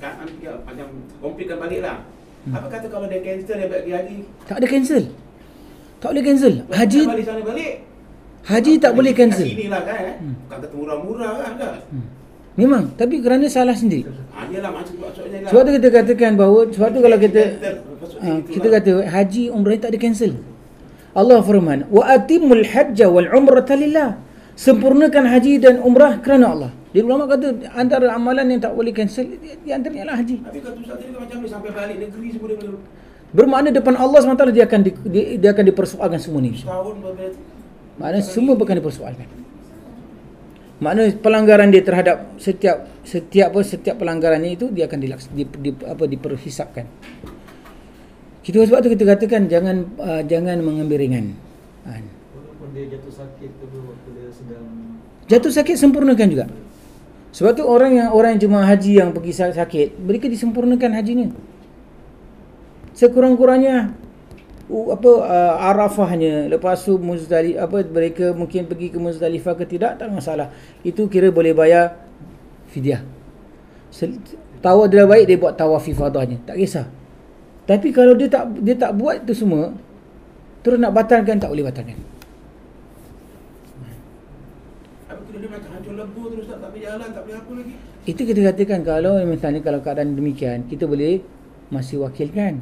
Macam komplitkan balik lah. Apa kata kalau dia cancel dia balik lagi? Tak boleh cancel. Haji balik sana balik. Haji tak boleh cancel. Kat sinilah kan bukan kata murah-murah kan. Memang, tapi kerana salah sendiri. Yalah maksudnya lah. Sebab tu kita katakan bahawa kalau kita kata haji umrah tak ada cancel. Allah firman, "Wa atimul hajja wal umrata lillah." Sempurnakan haji dan umrah kerana Allah. Jadi ulama kata antara amalan yang tak boleh cancel di antaranya lah haji. Tapi kata Ustaz tadi macam ni sampai balik negeri semua dia boleh. Bermakna depan Allah SWT dia akan dipersoalkan semua ni. Setahun berarti. Maknanya semua akan dipersoalkan. Maknanya pelanggaran dia terhadap setiap pelanggarannya itu dia akan diperhisapkan. Sebab tu kita katakan jangan mengambil ringan. Walaupun dia jatuh sakit ke waktu dia sedang jatuh sakit sempurnakan juga. Sebab tu orang yang jemaah haji yang pergi sakit, mereka disempurnakan hajinya. Sekurang-kurangnya Arafahnya, lepas tu mereka mungkin pergi ke Muzdalifah ke tidak, tak masalah. Itu kira boleh bayar fidyah. Tawaf dia baik, dia buat tawaf ifadahnya, tak kisah. Tapi kalau dia tak buat itu semua, terus nak batalkan, tak boleh batalkan. Dia macam hancur lebur terus tak boleh jalan, tak boleh apa lagi. Itu kita katakan kalau misalnya kalau keadaan demikian, kita boleh masih wakilkan.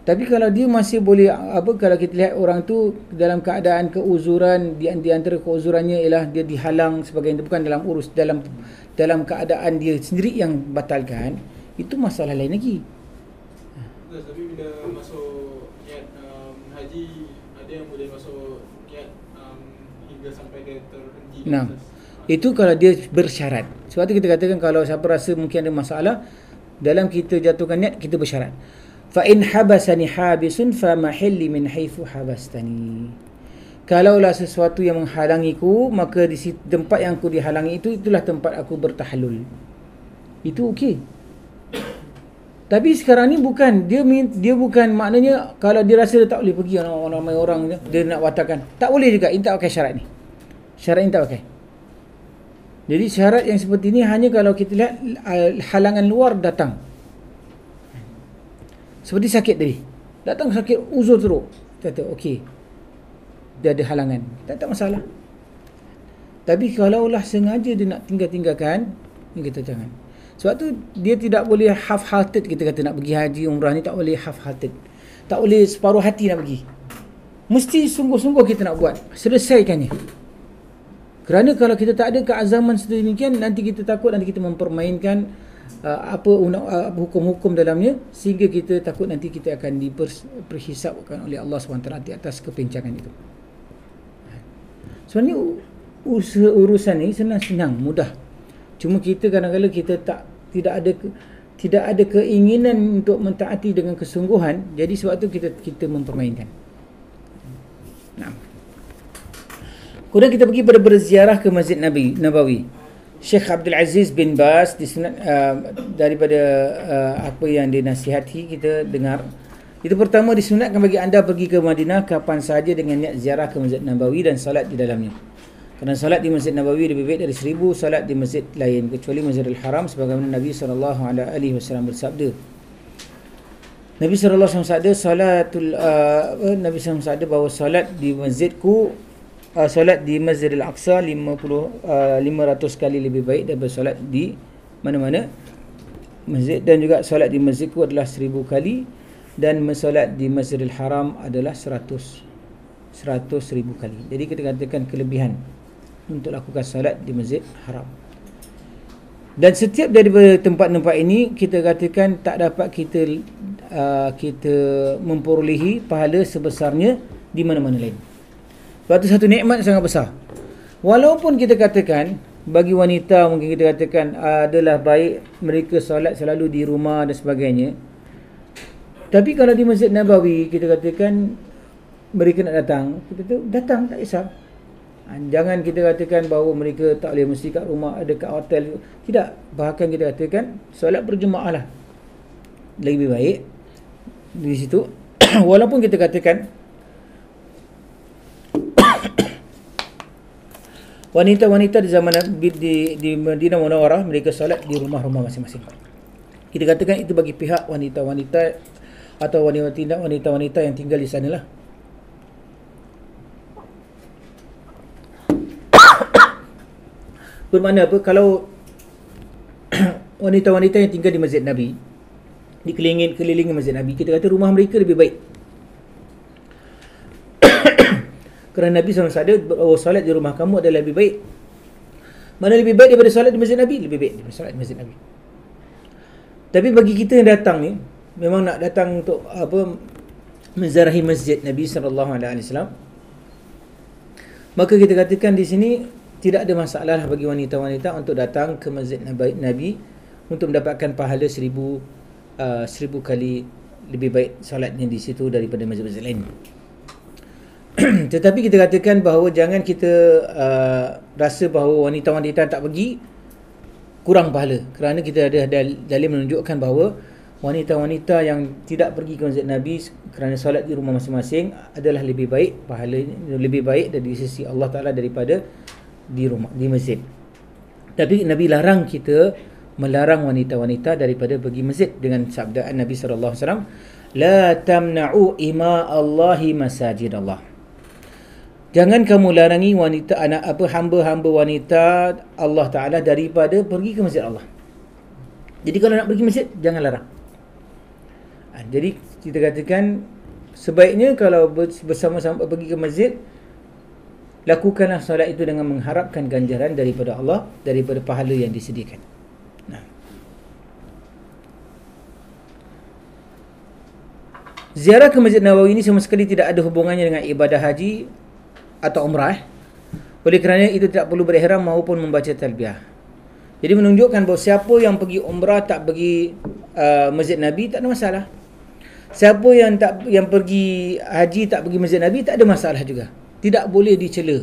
Tapi kalau dia masih boleh kalau kita lihat orang tu dalam keadaan keuzuran, di antara keuzurannya ialah dia dihalang sebagainya, bukan dalam keadaan dia sendiri yang batalkan, itu masalah lain lagi. Tapi bila masuk niat haji, ada yang boleh masuk niat hingga sampai dia terhenti. Nah, itu kalau dia bersyarat. Sebab tu kita katakan kalau siapa rasa mungkin ada masalah dalam kita jatuhkan niat, kita bersyarat. fa in habasani habisun fa mahilli min haitsu habastani. Kalaulah sesuatu yang menghalangiku, maka di tempat yang aku dihalangi itulah tempat aku bertahallul. Itu okey. Tapi sekarang ni bukan, dia bukan, maknanya kalau dia rasa dia tak boleh pergi ramai orang dia nak watakkan, tak boleh juga. Ini tak pakai syarat ni. Syarat ini tak pakai. Jadi syarat yang seperti ini hanya kalau kita lihat halangan luar datang. Seperti sakit tadi. Datang sakit uzur teruk. Kata okey. Dia ada halangan. Tak masalah. Tapi kalaulah sengaja dia nak tinggalkan, ni kita jangan. Sebab tu dia tidak boleh half-hearted, kita kata nak pergi haji umrah ni tak boleh half-hearted. Tak boleh separuh hati nak pergi. Mesti sungguh-sungguh kita nak buat. Selesaikannya. Kerana kalau kita tak ada keazaman sedemikian, nanti kita takut nanti kita mempermainkan hukum-hukum dalamnya, sehingga kita takut nanti kita akan diperhisabkan oleh Allah SWT atas kepincangan itu. Sebenarnya urusan ni senang-senang, mudah. Cuma kita kadang-kadang kita tidak ada keinginan untuk mentaati dengan kesungguhan. Jadi sebab tu kita mempermainkan. Nah. Kemudian kita pergi pada berziarah ke Masjid Nabawi. Syekh Abdul Aziz bin Baz disunat daripada apa yang dinasihati kita dengar. Itu pertama, disunatkan bagi anda pergi ke Madinah kapan sahaja dengan niat ziarah ke Masjid Nabawi dan salat di dalamnya. Kerana salat di Masjid Nabawi lebih baik dari 1000 salat di masjid lain, kecuali Masjidil Haram, sebagaimana Nabi SAW bersabda. Nabi SAW bersabda, Nabi SAW bersabda bahawa salat di masjidku, salat di Masjidil Aqsa 500 kali lebih baik daripada salat di mana-mana masjid, dan juga salat di masjidku adalah 1000 kali, dan salat di Masjidil Haram adalah 100.000 kali. Jadi kita katakan kelebihan untuk lakukan salat di Masjid Haram. Dan setiap daripada tempat-tempat ini kita katakan tak dapat kita memperolehi pahala sebesarnya di mana-mana lain. Sebab itu satu nikmat sangat besar. Walaupun kita katakan bagi wanita mungkin kita katakan adalah baik mereka solat selalu di rumah dan sebagainya. Tapi kalau di Masjid Nabawi kita katakan mereka nak datang, kita tu datang tak kisah. Jangan kita katakan bahawa mereka tak boleh mesti kat rumah, ada kat hotel. Tidak, bahkan kita katakan solat berjemaah lah lebih baik di situ. Walaupun kita katakan wanita-wanita di zaman di Madinah Munawwarah mereka solat di rumah-rumah masing-masing. Kita katakan itu bagi pihak wanita-wanita atau wanita-wanita yang tinggal di sana lah. Bermakna apa? Kalau wanita-wanita yang tinggal di Masjid Nabi, di kelilingi Masjid Nabi, kita kata rumah mereka lebih baik. Kerana Nabi SAW bahawa solat di rumah kamu adalah lebih baik. Mana lebih baik daripada solat di Masjid Nabi? Lebih baik daripada solat di Masjid Nabi. Tapi bagi kita yang datang ni, memang nak datang untuk menziarahi Masjid Nabi SAW, maka kita katakan di sini tidak ada masalah bagi wanita-wanita untuk datang ke Masjid Nabi untuk mendapatkan pahala 1000 kali lebih baik salatnya di situ daripada masjid-masjid lain. Tetapi kita katakan bahawa jangan kita rasa bahawa wanita-wanita tak pergi kurang pahala, kerana kita ada dalil menunjukkan bahawa wanita-wanita yang tidak pergi ke Masjid Nabi kerana solat di rumah masing-masing adalah lebih baik, pahalanya lebih baik dari sisi Allah Ta'ala daripada di rumah, di masjid. Tapi Nabi larang kita, melarang wanita-wanita daripada pergi masjid dengan sabdaan Nabi SAW, la tamna'u ima Allahi masajid Allah. Jangan kamu larangi wanita, hamba-hamba wanita Allah Ta'ala daripada pergi ke masjid Allah. Jadi kalau nak pergi masjid, jangan larang. Jadi kita katakan sebaiknya kalau bersama-sama pergi ke masjid, lakukanlah solat itu dengan mengharapkan ganjaran daripada Allah, daripada pahala yang disediakan. Ziarah ke Masjid Nabawi ini sama sekali tidak ada hubungannya dengan ibadah haji atau umrah. Oleh kerana itu tidak perlu berihram maupun membaca talbiyah. Jadi menunjukkan bahawa siapa yang pergi umrah tak pergi Masjid Nabi tak ada masalah. Siapa yang pergi haji tak pergi masjid Nabi, tak ada masalah juga. Tidak boleh dicela.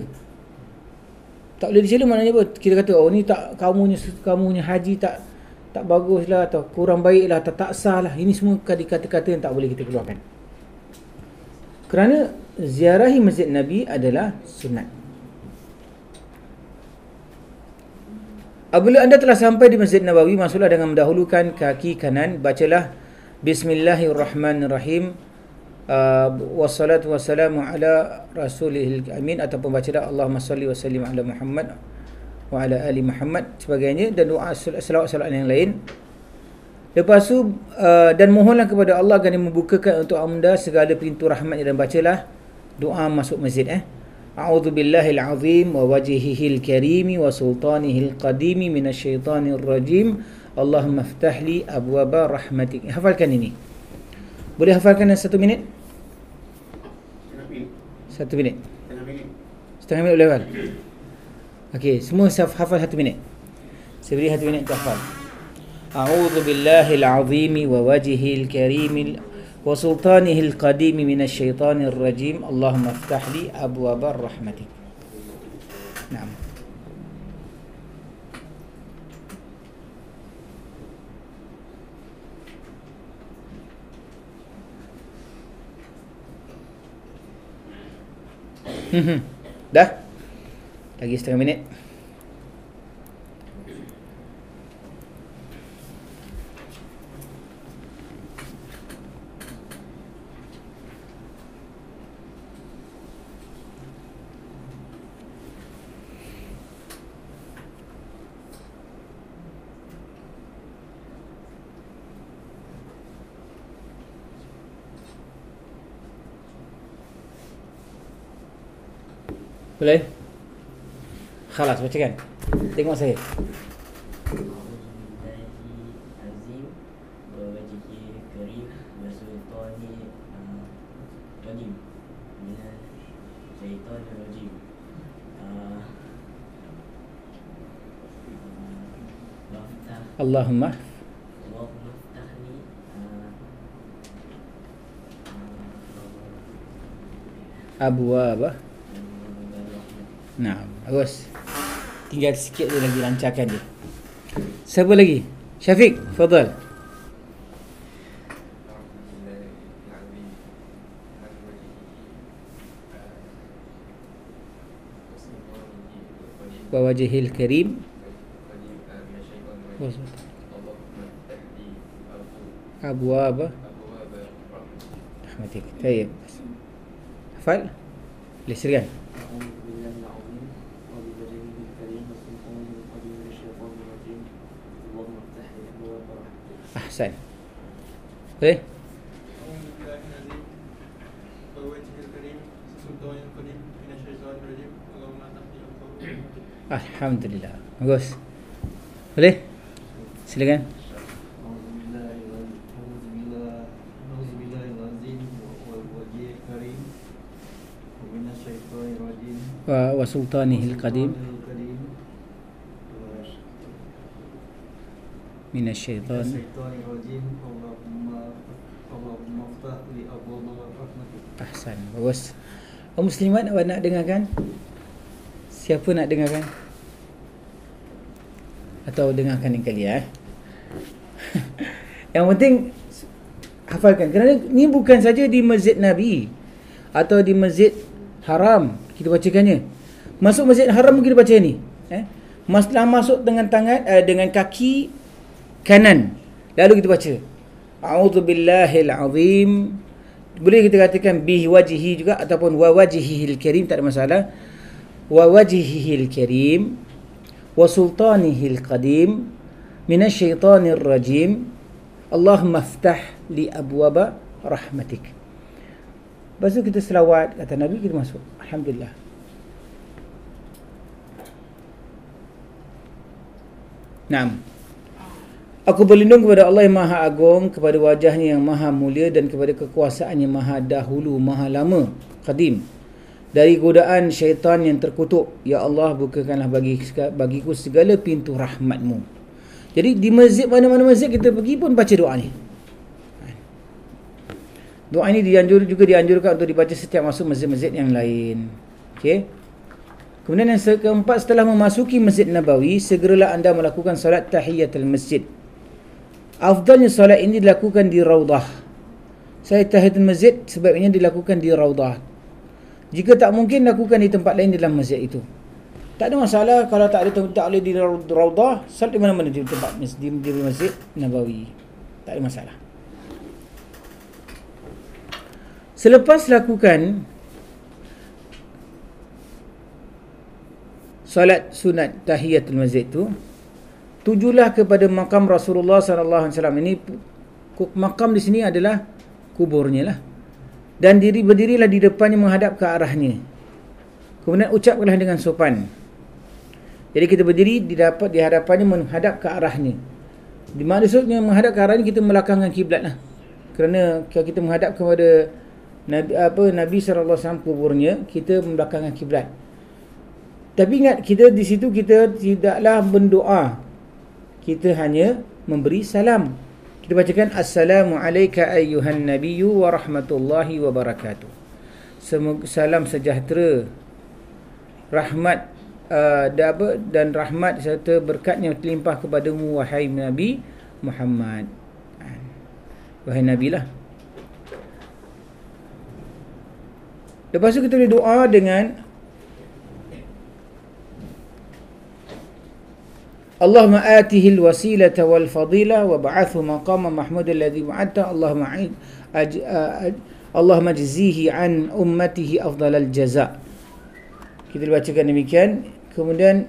Tak boleh dicela maknanya apa? Kita kata, oh ni tak, kamunya haji tak baguslah, atau kurang baiklah, atau tak sah lah. Ini semua kata-kata yang tak boleh kita keluarkan. Kerana ziarahi masjid Nabi adalah sunat. Apabila anda telah sampai di Masjid Nabawi, masuklah dengan mendahulukan kaki kanan. Bacalah Bismillahirrahmanirrahim. Wassalatu wassalamu ala rasulihil amin. Ataupun bacalah Allahumma salli wa sallim ala Muhammad wa ala ali Muhammad, sebagainya, dan doa salawat-salawat yang lain. Lepas tu dan mohonlah kepada Allah agar dia membukakan untuk anda segala pintu rahmatnya, dan bacalah doa masuk masjid. A'udzu billahil azim wa wajhihil karimi wa sultanihil qadimi minasyaitonir rajim. Allahumma iftah li abwaba rahmatik. Hafalkan ini. Boleh hafalkan dalam 1 minit? 1 minit. Setengah minit boleh hafal? Okey, semua hafal 1 minit. Saya beri 1 minit untuk hafal. A'udzu billahil azim wa wajhihil karim wa sultanihil qadim minasyaitonir rajim. Allahumma iftah li abwabar rahmatik. Naam. Dah? Lagi setengah minit. Boleh? Khalas, bacakan. Tengok saya. Allahumma abwaba. Nah, bagus. Tinggal sikit je lagi, lancarkan dia. Siapa lagi? Syafiq, fadal. Wa wajhil karim. Abwaba rahmatik. Baik. Hafal? Boleh silakan. Ahsan. Boleh? Alhamdulillah. Bagus. Boleh? Silakan. Wa sultanihil qadim minasyaitan. Ahsan. Bagus. Muslimat, awak nak dengarkan? Siapa nak dengarkan? Atau dengarkan yang kali Yang penting hafalkan. Kerana ni bukan saja di Masjid Nabi atau di Masjid Haram kita bacakannya. Masuk Masjid Haram kita baca ni. Masuk dengan tangan dengan kaki kanan. Lalu kita baca A'udzu billahil azim. Boleh kita katakan bihi wajhi juga ataupun wa wajhihil karim, tak ada masalah. Wa wajhihil karim wa sultanihil qadim minasyaitonir rajim. Allahumma iftah li abwaba rahmatik. Lepas tu kita selawat kata Nabi, kita masuk. Alhamdulillah. Naam. Aku berlindung kepada Allah yang Maha Agung, kepada wajahnya yang Maha Mulia, dan kepada kekuasaan yang Maha Dahulu, Maha Lama, Qadim, dari godaan syaitan yang terkutuk. Ya Allah, bukakanlah bagiku segala pintu rahmat-Mu. Jadi di masjid, mana-mana masjid kita pergi pun baca doa ni. Doa ini juga dianjurkan untuk dibaca setiap masuk masjid-masjid yang lain. Okey. Kemudian yang keempat, setelah memasuki Masjid Nabawi, segeralah anda melakukan solat tahiyatul masjid. Afdalnya solat ini dilakukan di Raudah. Solat tahiyatul masjid sebaiknya dilakukan di Raudah. Jika tak mungkin, lakukan di tempat lain dalam masjid itu. Tak ada masalah kalau tak boleh di Raudah, solat di mana-mana di tempat di Masjid Nabawi. Tak ada masalah. Selepas lakukan solat sunat tahiyatul masjid tu, tujulah kepada makam Rasulullah sallallahu alaihi wasallam. Ini makam di sini adalah kuburnya lah. Dan berdirilah di depannya menghadap ke arahnya. Kemudian ucapkanlah dengan sopan. Jadi kita berdiri di hadapannya menghadap ke arahnya. Di maksudnya menghadap ke arahnya, kita melangkahkan kiblat lah. Kerana kalau kita menghadap kepada Nabi sallallahu alaihi wasallam kuburnya, kita membelakangkan kiblat. Tapi ingat, kita di situ kita tidaklah berdoa. Kita hanya memberi salam. Kita bacakan Assalamu alayka ayyuhan nabiyyu wa rahmatullahi wa barakatuh. Salam sejahtera, rahmat dan rahmat serta berkatnya terlimpah kepadamu wahai Nabi Muhammad. Wahai Nabi lah. Lepas tu kita boleh doa dengan Allahumma atihil wasilata wal fadila wa ba'athu maqama mahmud alladhi wa'adta Allahumma jazihi an ummatihi afdalal jaza. Kita bacakan demikian. Kemudian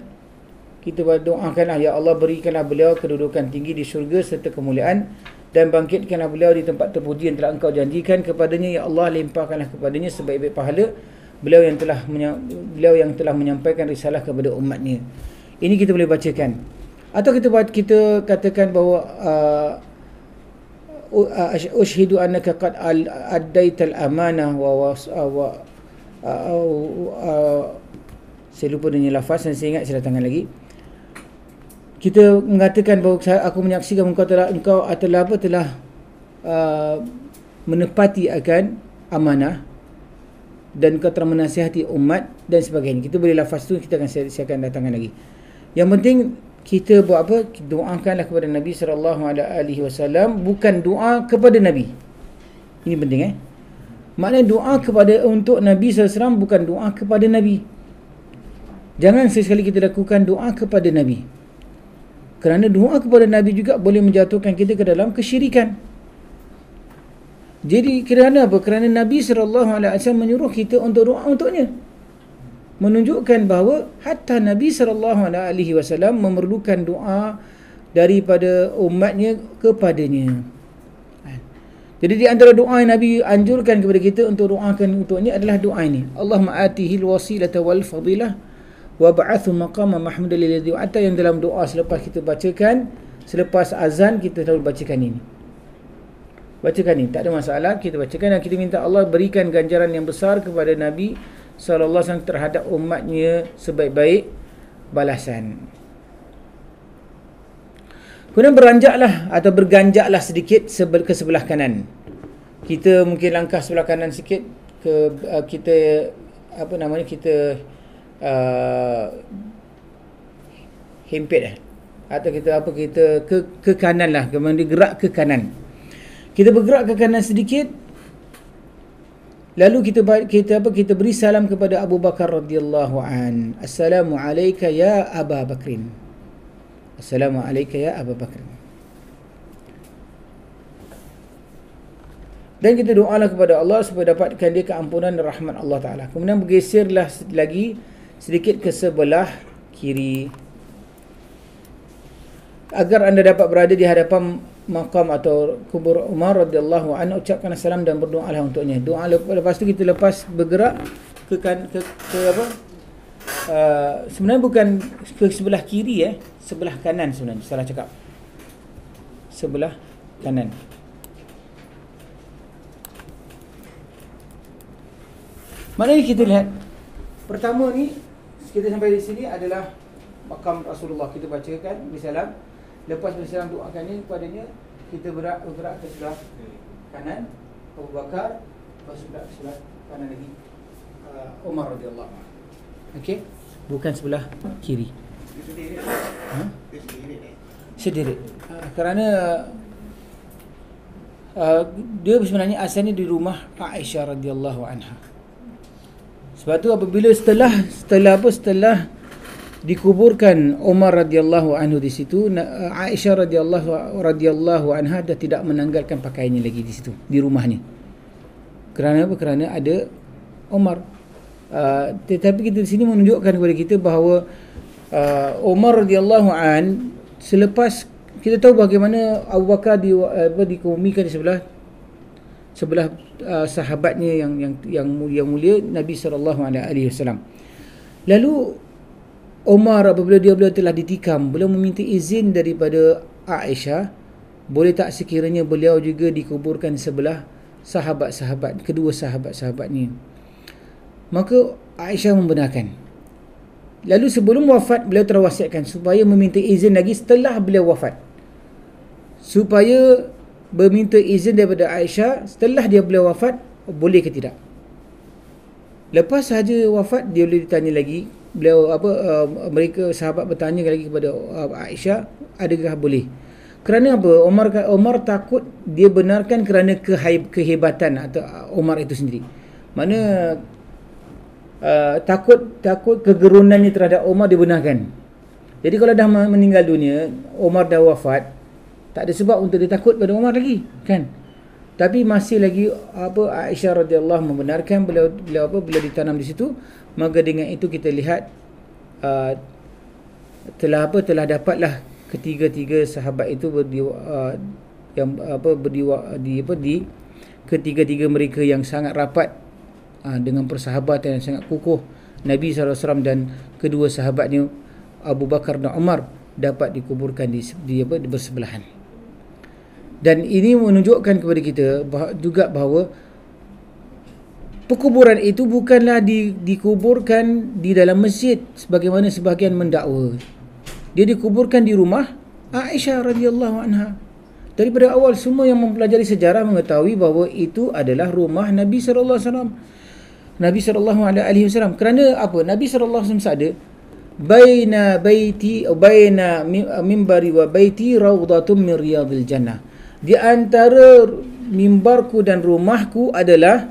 kita berdoakanlah, ya Allah, berikanlah beliau kedudukan tinggi di syurga serta kemuliaan, dan bangkitkanlah beliau di tempat terpuji yang telah engkau janjikan kepadanya. Ya Allah, limpahkanlah kepadanya sebaik-baik pahala beliau yang telah menyampaikan risalah kepada umatnya. Ini kita boleh bacakan. Atau kita katakan bahawa ushhidu annaka qad addaital amanah saya lupa dengan lafaz, dan saya ingat saya datangkan lagi. Kita mengatakan bahawa aku menyaksikan engkau telah menepati akan amanah, dan kau telah menasihati umat dan sebagainya. Kita boleh lafaz tu, kita akan saya akan datangkan lagi. Yang penting kita buat apa? Doakanlah kepada Nabi SAW, bukan doa kepada Nabi. Ini penting Maknanya doa untuk Nabi SAW, bukan doa kepada Nabi. Jangan sekali kita lakukan doa kepada Nabi. Kerana doa kepada Nabi juga boleh menjatuhkan kita ke dalam kesyirikan. Jadi kerana apa? Kerana Nabi SAW menyuruh kita untuk doa untuknya. Menunjukkan bahawa hatta Nabi SAW memerlukan doa daripada umatnya kepadanya. Jadi di antara doa yang Nabi anjurkan kepada kita untuk doakan untuknya adalah doa ini. Allahumma atihil wasilata wal fadilah wa ba'athu maqama mahmudan alladhi wa'ata, yang dalam doa selepas kita bacakan, selepas azan kita selalu bacakan ini. Bacakan ini, tak ada masalah, kita bacakan, dan kita minta Allah berikan ganjaran yang besar kepada Nabi SAW terhadap umatnya sebaik-baik balasan. Kemudian beranjaklah atau berganjaklah sedikit ke sebelah kanan. Kita mungkin langkah sebelah kanan sikit kita hempit atau kita ke kanan lah, kemudian digerak ke kanan. Kita bergerak ke kanan sedikit, lalu kita beri salam kepada Abu Bakar radhiyallahu an. Assalamu alayka ya Aba Bakrin. Assalamu alayka ya Abu Bakr. Dan kita doalah kepada Allah supaya dapatkan dia keampunan dan rahmat Allah Ta'ala. Kemudian bergeserlah lagi sedikit ke sebelah kiri, agar anda dapat berada di hadapan makam atau kubur Umar radhiyallahu anhu. Ucapkan salam dan berdoalah untuknya. Doa lepas tu kita bergerak sebenarnya bukan ke sebelah kiri sebelah kanan sebenarnya, salah cakap. Sebelah kanan. Maknanya kita lihat pertama ni, kita sampai di sini adalah makam Rasulullah. Kita bacakan bersalam, lepas bersalam doakannya kepadanya, kita bergerak ke sebelah kanan. Abu Bakar, lepas sebelah kanan lagi Umar radhiyallahu anhu. Okey, bukan sebelah kiri. Sendiri. Kerana dia sebenarnya asalnya di rumah Aisyah radhiyallahu anha. Sebab tu apabila setelah dikuburkan Umar radhiyallahu anhu di situ, Aisyah radhiyallahu anha dah tidak menanggalkan pakaiannya lagi di situ, di rumahnya. Kerana apa? Kerana ada Umar. Tetapi kita di sini menunjukkan kepada kita bahawa Umar radhiyallahu an, selepas kita tahu bagaimana Abu Bakar dikebumikan di sebelah sahabatnya yang mulia Nabi SAW. Lalu Umar apabila beliau telah ditikam, beliau meminta izin daripada Aisyah, boleh tak sekiranya beliau juga dikuburkan sebelah kedua sahabat-sahabatnya. Maka Aisyah membenarkan. Lalu sebelum wafat, beliau terwasiatkan supaya meminta izin lagi setelah beliau wafat, supaya meminta izin daripada Aisyah setelah beliau wafat, boleh ke tidak. Lepas sahaja wafat, dia boleh ditanya lagi. Mereka sahabat bertanya lagi kepada Aisyah, adakah boleh? Kerana apa? Umar takut dia benarkan kerana kehebatan atau Umar itu sendiri. Mana takut kegerunannya terhadap Umar dibenarkan. Jadi kalau dah meninggal dunia, Umar dah wafat, tak ada sebab untuk dia takut pada Umar lagi, kan? Tapi masih lagi Aisyah radhiyallahu membenarkan beliau ditanam di situ. Maka dengan itu kita lihat telah dapatlah ketiga-tiga sahabat itu ketiga-tiga mereka yang sangat rapat dengan persahabatan yang sangat kukuh, Nabi SAW dan kedua sahabatnya Abu Bakar dan Umar dapat dikuburkan di bersebelahan. Dan ini menunjukkan kepada kita juga bahawa perkuburan itu bukanlah dikuburkan di dalam masjid sebagaimana sebahagian mendakwa. Dia dikuburkan di rumah Aisyah radhiyallahu anha. Daripada awal semua yang mempelajari sejarah mengetahui bahawa itu adalah rumah Nabi sallallahu alaihi wasallam. Nabi sallallahu alaihi wasallam. Kerana apa? Nabi sallallahu alaihi wasallam ada baina mimbari wa baiti rawdatun min riyadil jannah. Di antara mimbarku dan rumahku adalah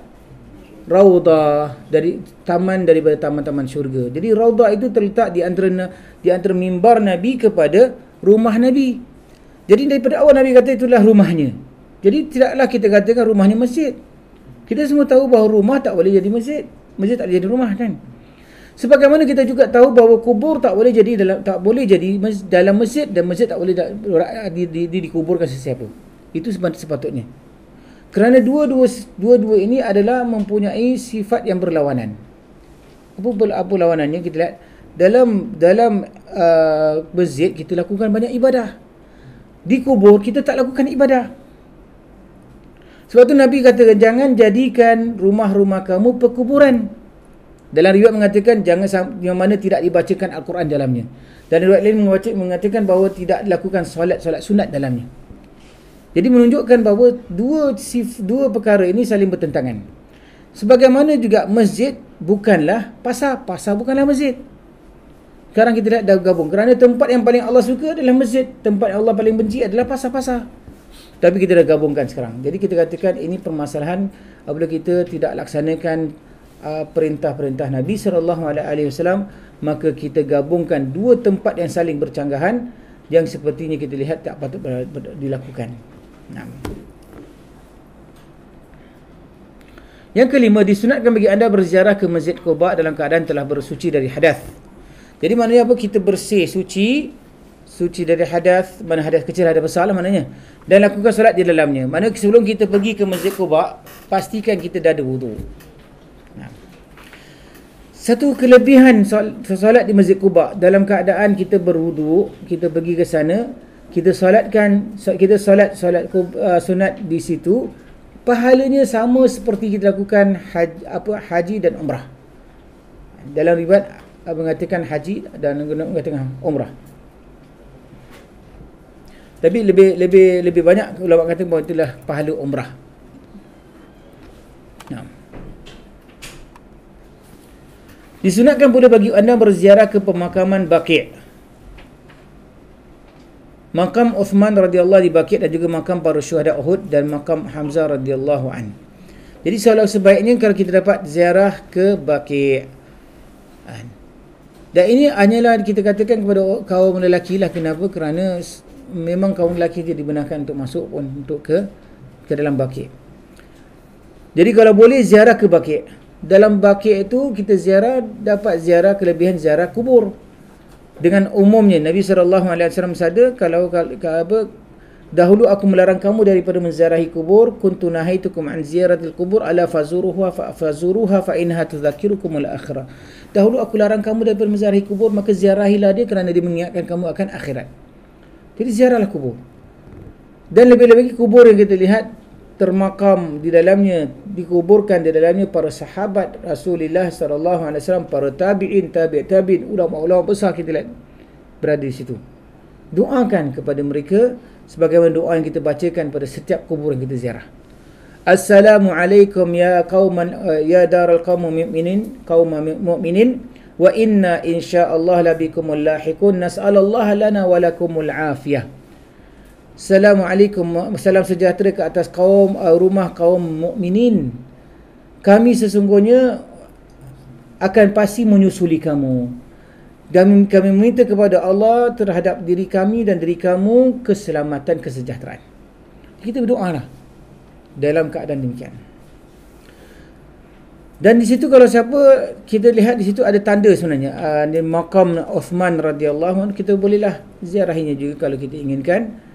raudah, dari taman daripada taman-taman syurga. Jadi raudah itu terletak di antara mimbar Nabi kepada rumah Nabi. Jadi daripada awal Nabi kata itulah rumahnya. Jadi tidaklah kita katakan rumahnya masjid. Kita semua tahu bahawa rumah tak boleh jadi masjid. Masjid tak boleh jadi rumah, kan? Sebagaimana kita juga tahu bahawa kubur tak boleh jadi dalam masjid, dan masjid tak boleh dikuburkan sesiapa. Itu sepatutnya. Kerana dua-dua ini adalah mempunyai sifat yang berlawanan. Apa lawanannya? Kita lihat dalam masjid kita lakukan banyak ibadah. Di kubur kita tak lakukan ibadah. Sebab tu Nabi katakan jangan jadikan rumah-rumah kamu perkuburan. Dalam riwayat mengatakan yang mana tidak dibacakan Al-Quran dalamnya. Dan riwayat lain mengatakan bahawa tidak dilakukan solat sunat dalamnya. Jadi menunjukkan bahawa dua perkara ini saling bertentangan. Sebagaimana juga masjid bukanlah pasar bukanlah masjid. Sekarang kita lihat dah gabung. Kerana tempat yang paling Allah suka adalah masjid, tempat yang Allah paling benci adalah pasar. Tapi kita dah gabungkan sekarang. Jadi kita katakan ini permasalahan apabila kita tidak laksanakan perintah-perintah Nabi SAW, maka kita gabungkan dua tempat yang saling bercanggahan yang sepertinya kita lihat tak patut dilakukan. Yang kelima, disunatkan bagi anda berziarah ke Masjid Quba dalam keadaan telah bersuci dari hadas. Jadi maknanya apa? Kita bersih, suci dari hadas, mana hadas kecil, hadas besar lah maknanya, dan lakukan solat di dalamnya. Mana sebelum kita pergi ke Masjid Quba, pastikan kita dah ada wudu. Satu kelebihan solat di Masjid Quba, dalam keadaan kita berwudu, kita pergi ke sana, kita solat sunat di situ, pahalanya sama seperti kita lakukan haji dan umrah. Dalam riwayat mengatakan haji dan mengatakan umrah. Tapi lebih banyak ulama kata bahawa itulah pahala umrah. Nah. Disunatkan pula bagi anda berziarah ke pemakaman Baqi'. Makam Uthman radhiyallahu di Baqi' dan juga makam para syuhada Uhud dan makam Hamzah radhiyallahu an. Jadi sebaiknya kalau kita dapat ziarah ke Baqi'. Dan ini hanyalah kita katakan kepada kaum lelaki lah. Kenapa? Kerana memang kaum lelaki tidak dibenarkan untuk masuk pun untuk ke dalam Baqi'. Jadi kalau boleh ziarah ke Baqi'. Dalam Baqi' itu kita dapat ziarah kelebihan ziarah kubur. Dengan umumnya Nabi SAW sabda, kalau dahulu aku melarang kamu daripada menziarahi kubur, kuntu nahaitukum an ziyaratil kubur ala fazuruha fa innaha tudzakirukum al akhirah. Dahulu aku larang kamu daripada menziarahi kubur, maka ziarahilah dia kerana dia mengingatkan kamu akan akhirat. Jadi ziarahlah kubur. Dan lebih-lebih kubur yang kita lihat termakam di dalamnya, dikuburkan di dalamnya para sahabat Rasulullah SAW, para tabi'in, tabi'in, ulama-ulama besar kita lihat berada di situ. Doakan kepada mereka sebagaimana doa yang kita bacakan pada setiap kubur yang kita ziarah. Assalamualaikum ya qauman ya daral qaum mu'minin wa inna insyaallah labikumul lahiqun nas'alallah lana wa lakumul afiyah. Assalamualaikum, salam sejahtera ke atas rumah kaum mukminin. Kami sesungguhnya akan pasti menyusuli kamu. Dan kami meminta kepada Allah terhadap diri kami dan diri kamu keselamatan, kesejahteraan. Kita berdoa lah dalam keadaan demikian. Dan di situ kalau siapa kita lihat di situ ada tanda sebenarnya di makam Uthman radhiyallahu anhu, kita bolehlah ziarahinya juga kalau kita inginkan.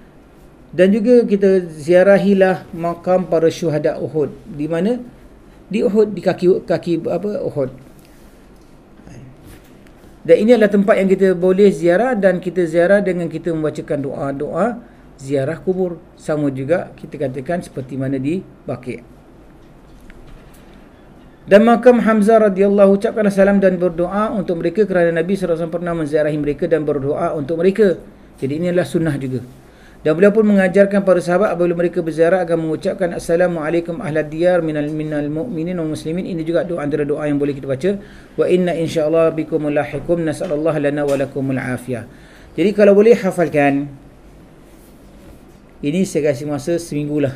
Dan juga kita ziarahilah makam para syuhada Uhud. Di mana? Di Uhud, di kaki Uhud. Dan ini adalah tempat yang kita boleh ziarah, dan kita ziarah dengan kita membacakan doa-doa ziarah kubur. Sama juga kita katakan seperti mana di Baqi'. Dan makam Hamzah radhiyallahu, ucapkanlah salam dan berdoa untuk mereka kerana Nabi SAW pernah menziarahi mereka dan berdoa untuk mereka. Jadi ini adalah sunnah juga. Dan beliau pun mengajarkan para sahabat apabila mereka berziarah agar mengucapkan Assalamualaikum ahlad diyar minal mu'minin wa muslimin. Ini juga doa, antara doa yang boleh kita baca. Wa inna insyaallah bikumul lahiqum nas'alallah lana wa lakumul afiyah. Jadi kalau boleh hafalkan. Ini saya kasih masa seminggu lah.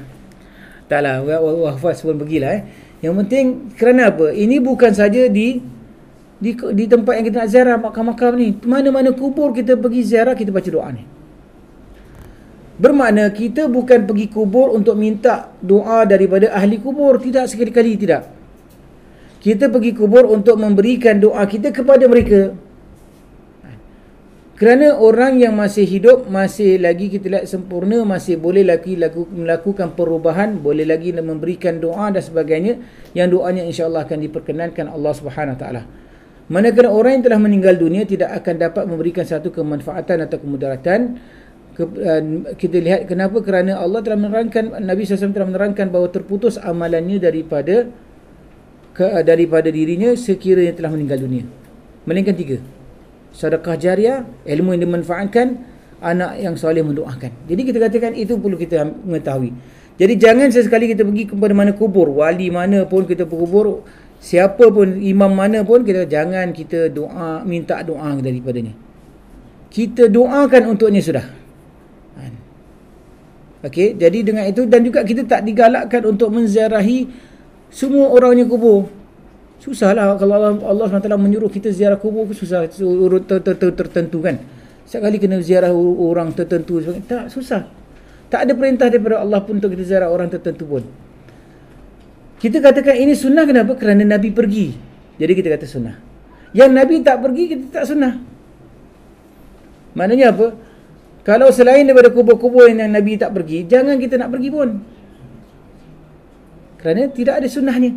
Taklah hafal sebelum pergilah. Yang penting kerana apa? Ini bukan saja di tempat yang kita nak ziarah, makam-makam ni. Mana-mana kubur kita pergi ziarah, kita baca doa ni. Bermakna kita bukan pergi kubur untuk minta doa daripada ahli kubur. Tidak, sekali-kali tidak. Kita pergi kubur untuk memberikan doa kita kepada mereka. Kerana orang yang masih hidup, masih lagi kita lihat sempurna, masih boleh lagi melakukan perubahan, boleh lagi memberikan doa dan sebagainya, yang doanya insya-Allah akan diperkenankan Allah Subhanahu Wa Taala. Manakala orang yang telah meninggal dunia tidak akan dapat memberikan satu kemanfaatan atau kemudaratan. Kita lihat kenapa? Kerana Allah telah menerangkan, Nabi SAW telah menerangkan bahawa terputus amalannya daripada dirinya sekiranya telah meninggal dunia. Melainkan 3. Sedekah jariah, ilmu yang dimanfaatkan, anak yang soleh mendoakan. Jadi kita katakan itu perlu kita mengetahui. Jadi jangan sesekali kita pergi kepada mana kubur, wali mana pun kita berkubur, siapa pun, imam mana pun, jangan kita doa, minta doa daripadanya. Kita doakan untuknya sudah. Okey, jadi dengan itu, dan juga kita tak digalakkan untuk menziarahi semua orangnya kubur. Susahlah kalau Allah SWT menyuruh kita ziarah kubur, susah, urut tertentu kan. Setiap kali kena ziarah orang tertentu, tak, susah. Tak ada perintah daripada Allah pun untuk kita ziarah orang tertentu pun. Kita katakan ini sunnah, kenapa? Kerana Nabi pergi. Jadi kita kata sunnah. Yang Nabi tak pergi, kita tak sunnah. Maknanya apa? Kalau selain daripada kubur-kubur yang Nabi tak pergi, jangan kita nak pergi pun. Kerana tidak ada sunnahnya.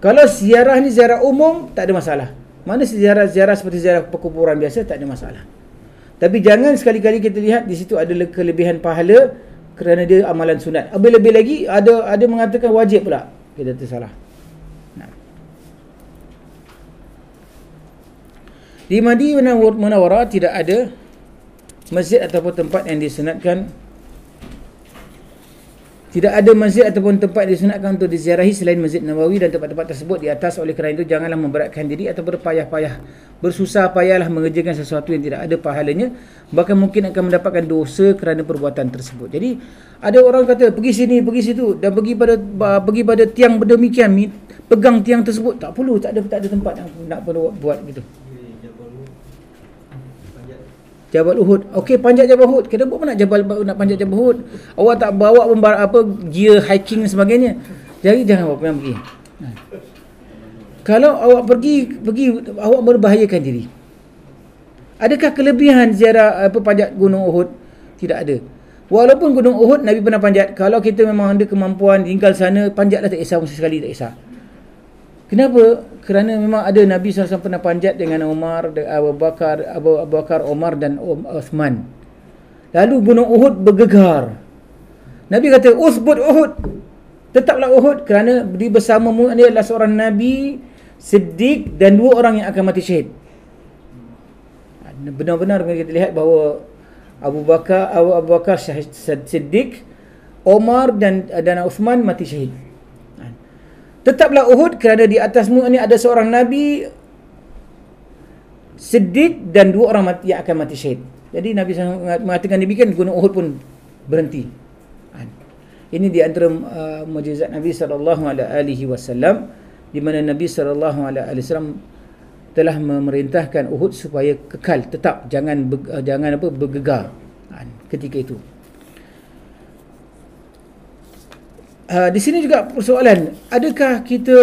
Kalau ziarah ni ziarah umum, tak ada masalah. Mana ziarah seperti ziarah perkuburan biasa, tak ada masalah. Tapi jangan sekali-kali kita lihat di situ ada kelebihan pahala kerana dia amalan sunat. Lebih-lebih lagi ada mengatakan wajib pula. Kita tersalah. Di Madinah Munawwarah tidak ada masjid ataupun tempat yang disunatkan Tidak ada masjid ataupun tempat disunatkan untuk diziarahi selain Masjid Nabawi dan tempat-tempat tersebut di atas. Oleh kerana itu janganlah memberatkan diri atau bersusah payahlah mengerjakan sesuatu yang tidak ada pahalanya, bahkan mungkin akan mendapatkan dosa kerana perbuatan tersebut. Jadi ada orang kata pergi sini, pergi situ dan pergi pada tiang berdemikian, pegang tiang tersebut, tak perlu, tak ada tempat nak perlu buat gitu. Jabal Uhud. Okey, panjat Jabal Uhud. Kita buat apa nak panjat Jabal Uhud? Awak tak bawa gear hiking dan sebagainya. Jadi jangan pergi. Kalau awak pergi awak membahayakan diri. Adakah kelebihan ziarah panjat Gunung Uhud? Tidak ada. Walaupun Gunung Uhud Nabi pernah panjat, kalau kita memang ada kemampuan tinggal sana, panjatlah, tak kisah, sekali tak kisah. Kenapa? Kerana memang ada Nabi SAW pernah panjat dengan Umar, Abu Bakar, Umar dan Uthman. Lalu Gunung Uhud bergegar. Nabi kata, "Uthbut Uhud." Tetaplah Uhud, kerana dia bersamamu ini adalah seorang Nabi, Siddiq dan 2 orang yang akan mati syahid. Benar-benar kita lihat bahawa Abu Bakar Siddiq, Umar dan Uthman mati syahid. Tetaplah Uhud kerana di atasmu ini ada seorang Nabi, Siddiq dan 2 orang yang akan mati syahid. Jadi Nabi mengatakan demikian, Gunung Uhud pun berhenti. Ini di antara mukjizat Nabi SAW, di mana Nabi SAW telah memerintahkan Uhud supaya kekal, tetap jangan bergegar ketika itu. Di sini juga persoalan, adakah kita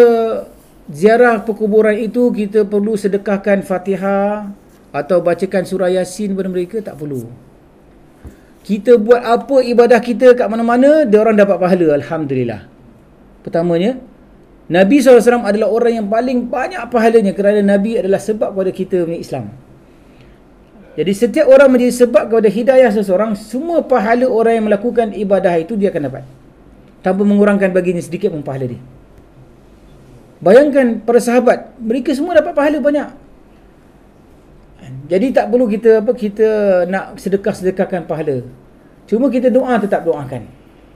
ziarah perkuburan itu kita perlu sedekahkan Fatihah atau bacakan surah Yasin kepada mereka? Tak perlu. Kita buat apa ibadah kita kat mana-mana, dia orang dapat pahala, alhamdulillah. Pertamanya, Nabi SAW adalah orang yang paling banyak pahalanya kerana Nabi adalah sebab kepada kita punya Islam. Jadi setiap orang menjadi sebab kepada hidayah seseorang, semua pahala orang yang melakukan ibadah itu dia akan dapat, tanpa mengurangkan baginya sedikit pun pahala dia. Bayangkan para sahabat, mereka semua dapat pahala banyak. Jadi tak perlu kita nak sedekahkan pahala. Cuma kita doa, tetap doakan.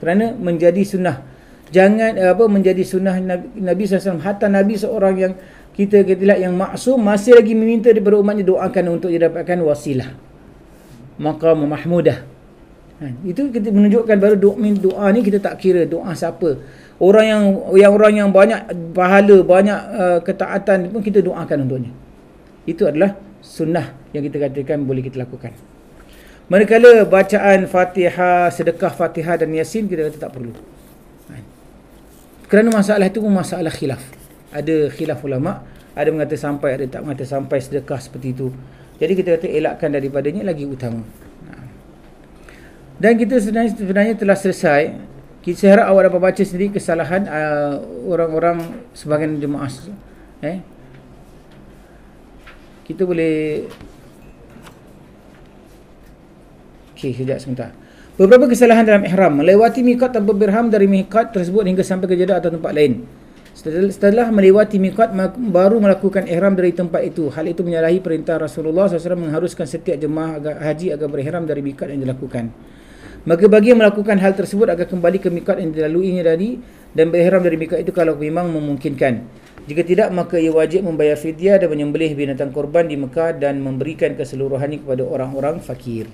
Kerana menjadi sunnah. Jangan menjadi sunnah Nabi SAW. Hatta Nabi seorang yang kita lihat yang maksum masih lagi meminta daripada umatnya doakan untuk dia dapatkan wasilah, maqam mahmudah. Itu kita menunjukkan baru doa ni kita tak kira doa siapa. Orang yang banyak pahala, banyak ketaatan pun kita doakan untuknya. Itu adalah sunnah yang kita katakan boleh kita lakukan. Manakala bacaan Fatihah, sedekah Fatihah dan Yasin kita kata tak perlu. Kerana masalah itu pun masalah khilaf. Ada khilaf ulama, ada mengata sampai, ada tak mengata sampai sedekah seperti itu. Jadi kita kata elakkan daripadanya lagi utama. Dan kita sebenarnya telah selesai. Saya harap awak dapat baca sendiri kesalahan orang-orang sebahagian jemaah. Kita boleh sekejap sebentar. Beberapa kesalahan dalam ihram: melewati miqat tanpa berihram dari miqat tersebut hingga sampai ke Jeddah atau tempat lain. Setelah melewati miqat baru melakukan ihram dari tempat itu. Hal itu menyalahi perintah Rasulullah SAW mengharuskan setiap jemaah haji agar berihram dari miqat yang dilakukan. Maka bagi yang melakukan hal tersebut agar kembali ke miqat yang dilaluinya tadi dan berihram dari miqat itu kalau memang memungkinkan. Jika tidak, maka ia wajib membayar fidyah dan menyembelih binatang korban di Mekah dan memberikan keseluruhannya kepada orang-orang fakir.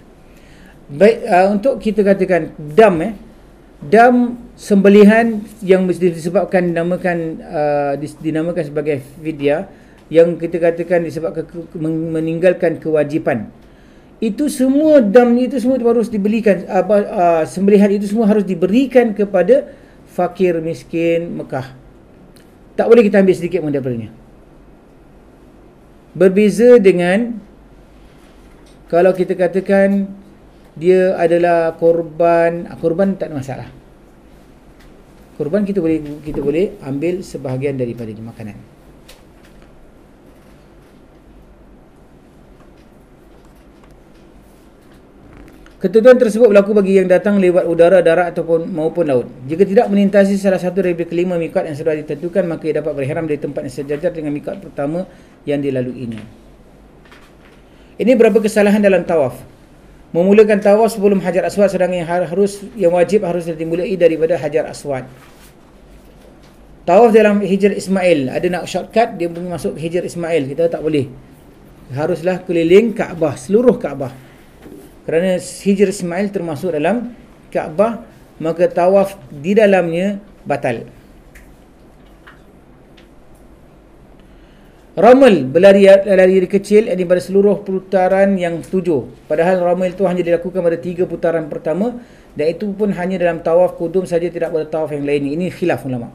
Baik, untuk kita katakan dam sembelihan yang disebabkan dinamakan sebagai fidyah, yang kita katakan disebabkan meninggalkan kewajipan. Itu semua dam itu semua harus dibelikan, sembelihan itu semua harus diberikan kepada fakir miskin Mekah. Tak boleh kita ambil sedikit pun daripadanya. Berbeza dengan kalau kita katakan dia adalah korban tak ada masalah. Korban kita boleh ambil sebahagian daripada makanan. Ketentuan tersebut berlaku bagi yang datang lewat udara, darat maupun laut. Jika tidak melintasi salah satu dari kelima miqat yang sudah ditentukan, maka ia dapat berihram dari tempat yang sejajar dengan miqat pertama yang dilaluinya. Ini beberapa kesalahan dalam tawaf. memulakan tawaf sebelum Hajar Aswad, sedangkan yang wajib harus dimulai daripada Hajar Aswad. Tawaf dalam Hijr Ismail, ada nak shortcut dia pergi masuk Hijr Ismail, kita tak boleh. Haruslah keliling Kaabah, seluruh Kaabah. Kerana Hijr Ismail termasuk dalam Kaabah, maka tawaf di dalamnya batal. Ramal, lari kecil ini pada seluruh putaran yang 7. Padahal ramal itu hanya dilakukan pada 3 putaran pertama, dan itu pun hanya dalam tawaf kudum saja, tidak pada tawaf yang lain. Ini khilaf ulama.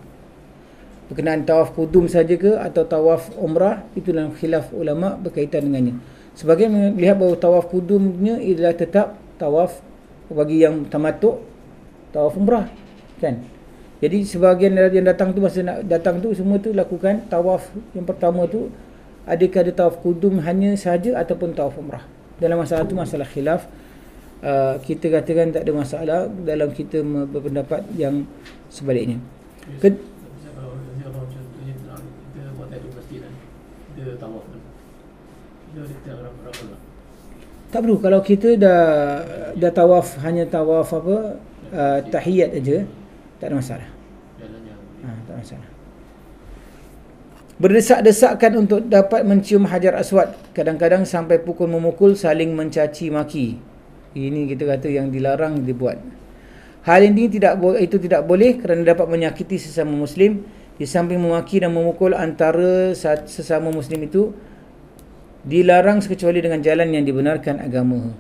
Berkenaan tawaf kudum saja ke atau tawaf umrah, itu dalam khilaf ulama berkaitan dengannya. Sebagian melihat bahawa tawaf kudumnya ialah tetap tawaf bagi yang tamattu', tawaf umrah, kan? Jadi sebahagian yang datang tu, masa nak datang tu, semua tu lakukan tawaf yang pertama tu. Adakah ada tawaf kudum hanya sahaja ataupun tawaf umrah? Dalam masalah tu masalah khilaf. Kita katakan tak ada masalah dalam kita berpendapat yang sebaliknya. Kalau contohnya kita buat tadi masjid kan, kita tawaf kan, kita ada berapa lah? Tak perlu. Kalau kita dah tawaf, hanya tawaf apa, tahiyat aja, tak ada masalah. Tak masalah. Berdesak-desakan untuk dapat mencium Hajar Aswad, kadang-kadang sampai pukul memukul, saling mencaci maki. Ini kita kata yang dilarang dibuat. Hal ini itu tidak boleh kerana dapat menyakiti sesama Muslim. Di samping memaki dan memukul antara sesama Muslim itu dilarang kecuali dengan jalan yang dibenarkan agama.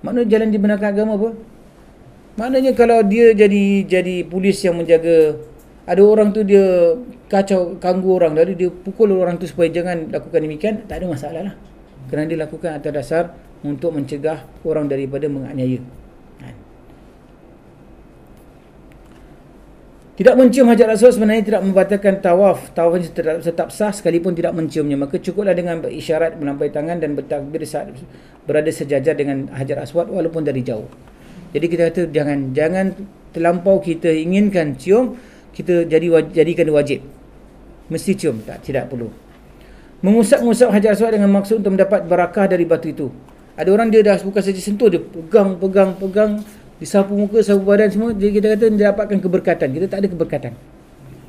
Maknanya jalan dibenarkan agama apa? Maknanya kalau dia jadi polis yang menjaga, ada orang tu dia kacau, ganggu orang, lalu dia pukul orang tu supaya jangan lakukan demikian, tak ada masalah lah. Kerana dia lakukan atas dasar untuk mencegah orang daripada menganiaya. Tidak mencium Hajar Aswad sebenarnya tidak membatalkan tawaf. Tawafnya tetap sah sekalipun tidak menciumnya. Maka cukuplah dengan berisyarat, melampaui tangan dan bertakbir saat berada sejajar dengan Hajar Aswad walaupun dari jauh. Jadi kita kata jangan terlampau kita inginkan cium, kita jadikan wajib. Mesti cium, tidak perlu. Mengusap-ngusap Hajar Aswad dengan maksud untuk mendapat barakah dari batu itu. Ada orang dia dah bukan saja sentuh, dia pegang, disapu muka, sapu badan semua, jadi kita kata dia dapatkan keberkatan. Kita tak ada keberkatan.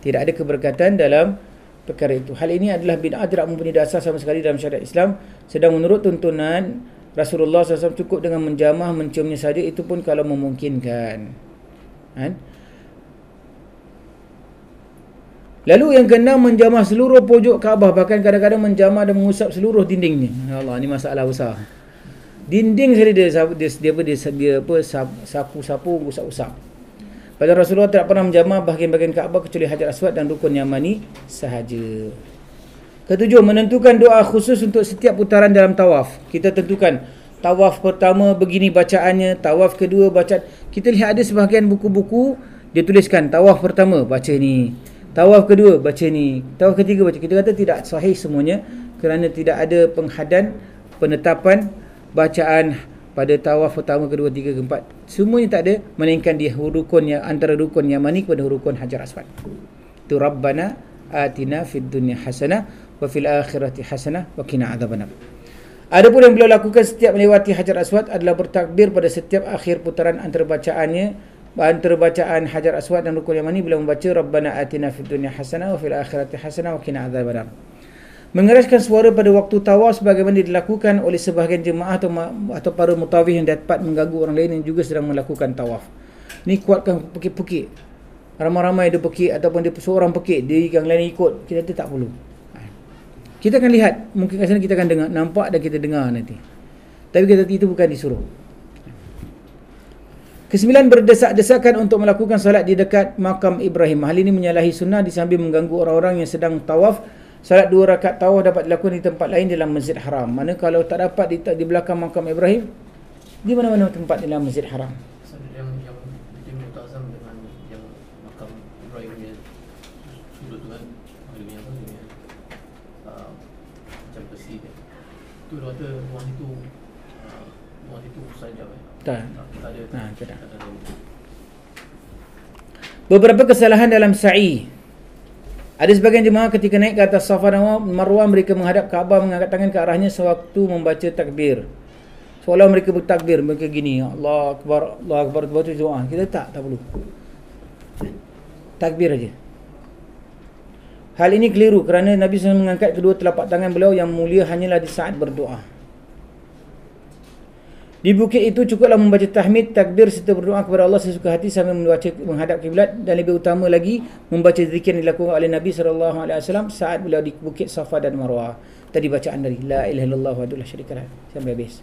Tidak ada keberkatan dalam perkara itu. Hal ini adalah bid'ah, tidak mempunyai dasar sama sekali dalam syariat Islam. Sedang menurut tuntunan Rasulullah SAW cukup dengan menjamah, menciumnya saja, itu pun kalau memungkinkan. Lalu yang keenam, menjamah seluruh pojok Kaabah, bahkan kadang-kadang menjamah dan mengusap seluruh dindingnya. Allah, ini masalah besar. Dinding saja dia sapu-sapu, usap-usap. Padahal Rasulullah tidak pernah menjamah bahagian-bahagian Kaabah kecuali Hajar Aswad dan rukun Yamani sahaja. Ketujuh, menentukan doa khusus untuk setiap putaran dalam tawaf. Kita tentukan tawaf pertama begini bacaannya, tawaf kedua bacaan. Kita lihat ada sebahagian buku-buku dia tuliskan tawaf pertama baca ni, tawaf kedua baca ni, tawaf ketiga baca. Kita kata tidak sahih semuanya kerana tidak ada penetapan bacaan pada tawaf pertama, kedua, tiga, keempat. Semuanya tak ada, melainkan dia rukun yang antara rukun Yamani kepada rukun Hajar Aswad. Itu Rabbana atina fid dunya hasanah wa fil akhirati hasanah wa qina adzabannar. Adapun yang beliau lakukan setiap melewati Hajar Aswad adalah bertakbir pada setiap akhir putaran antara bacaan Hajar Aswad dan rukun Yamani. Beliau membaca Rabbana atina fid dunya hasanah wa fil akhirati hasanah wa qina adzabannar. Mengeraskan suara pada waktu tawaf sebagaimana dilakukan oleh sebahagian jemaah atau para mutawif yang dapat mengganggu orang lain yang juga sedang melakukan tawaf. Ni kuatkan pekik-pekik. Ramai-ramai dia pekik ataupun dia seorang pekik, dia yang lain ikut. Kita tak perlu. Kita akan lihat, mungkin kat sana kita akan dengar, nampak dan kita dengar nanti. Tapi kita itu bukan disuruh. Kesembilan, berdesak-desakan untuk melakukan solat di dekat makam Ibrahim. Hal ini menyalahi sunnah disambil mengganggu orang-orang yang sedang tawaf. Salat 2 rakaat tawaf dapat dilakukan di tempat lain dalam Masjid Haram. Mana kalau tak dapat di belakang makam Ibrahim, di mana-mana tempat dalam Masjid Haram. Yang mutazam dengan yang makam Ibrahim punya sudut tu kan, dia macam besi dia. Tu dia kata ruang itu saja. Tak ada. Tak ada. Beberapa kesalahan dalam sa'i. Ada sebagian jemaah ketika naik ke atas Safa dan Marwah, mereka menghadap Kaabah, mengangkat tangan ke arahnya sewaktu membaca takbir. Seolah mereka bertakbir, mereka gini, Allah Akbar, Allah Akbar, lepas tu doa. Kita tak perlu. Takbir aja. Hal ini keliru kerana Nabi SAW mengangkat kedua telapak tangan beliau yang mulia hanyalah di saat berdoa. Di bukit itu cukuplah membaca tahmid, takbir serta berdoa kepada Allah sesuka hati sambil menghadap kiblat, dan lebih utama lagi membaca zikir yang dilakukan oleh Nabi SAW saat beliau di bukit Safa dan Marwah. Tadi bacaan dari la ilaha illallah wahdahu la syarika lah sampai habis.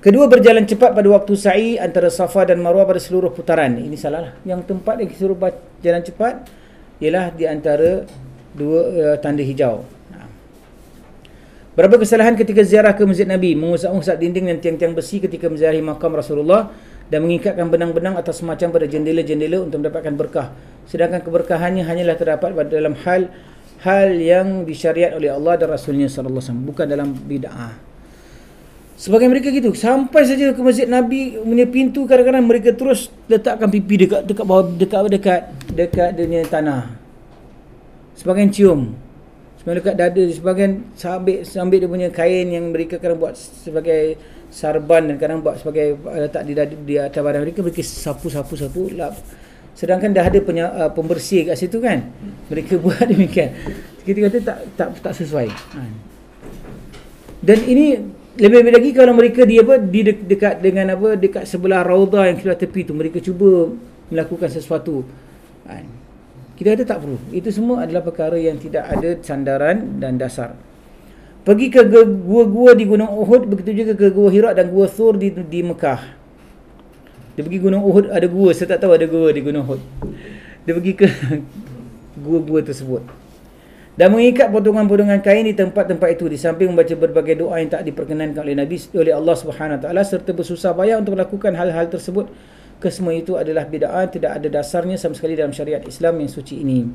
Kedua berjalan cepat pada waktu sa'i antara Safa dan Marwah pada seluruh putaran. Ini salah lah. Yang tempat yang disuruh jalan cepat ialah di antara dua tanda hijau. Berapa kesalahan ketika ziarah ke Masjid Nabi, mengusap-usap dinding dan tiang-tiang besi ketika menziarahi makam Rasulullah dan mengikatkan benang-benang atas semacam pada jendela-jendela untuk mendapatkan berkah. Sedangkan keberkahannya hanyalah terdapat pada dalam hal yang disyariat oleh Allah dan Rasulnya sallallahu alaihi wasallam, bukan dalam bid'ah. Sebagai mereka gitu, sampai saja ke Masjid Nabi punya pintu, kadang-kadang mereka terus letakkan pipi dekat bawah, dekat dunia tanah. Sebagian cium, sebagian dekat dada, sebagian sambil dia punya kain yang mereka kadang buat sebagai sarban dan kadang buat sebagai letak di atas badan mereka sapu lap. Sedangkan dah ada pembersih kat situ kan, mereka buat demikian. Kita kata tak sesuai. Dan ini lebih-lebih lagi kalau mereka dekat dengan dekat sebelah raudhah yang sebelah tepi tu, mereka cuba melakukan sesuatu. Kita kata tak perlu. Itu semua adalah perkara yang tidak ada sandaran dan dasar. Pergi ke gua-gua di Gunung Uhud, begitu juga ke Gua Hira dan Gua Thur di Mekah. Dia pergi Gunung Uhud, ada gua, saya tak tahu ada gua di Gunung Uhud. Dia pergi ke gua-gua tersebut dan mengikat potongan-potongan kain di tempat-tempat itu, di samping membaca berbagai doa yang tak diperkenankan oleh Allah Subhanahu Wa Taala, serta bersusah payah untuk melakukan hal-hal tersebut. Kesemua itu adalah bid'ah, tidak ada dasarnya sama sekali dalam syariat Islam yang suci ini.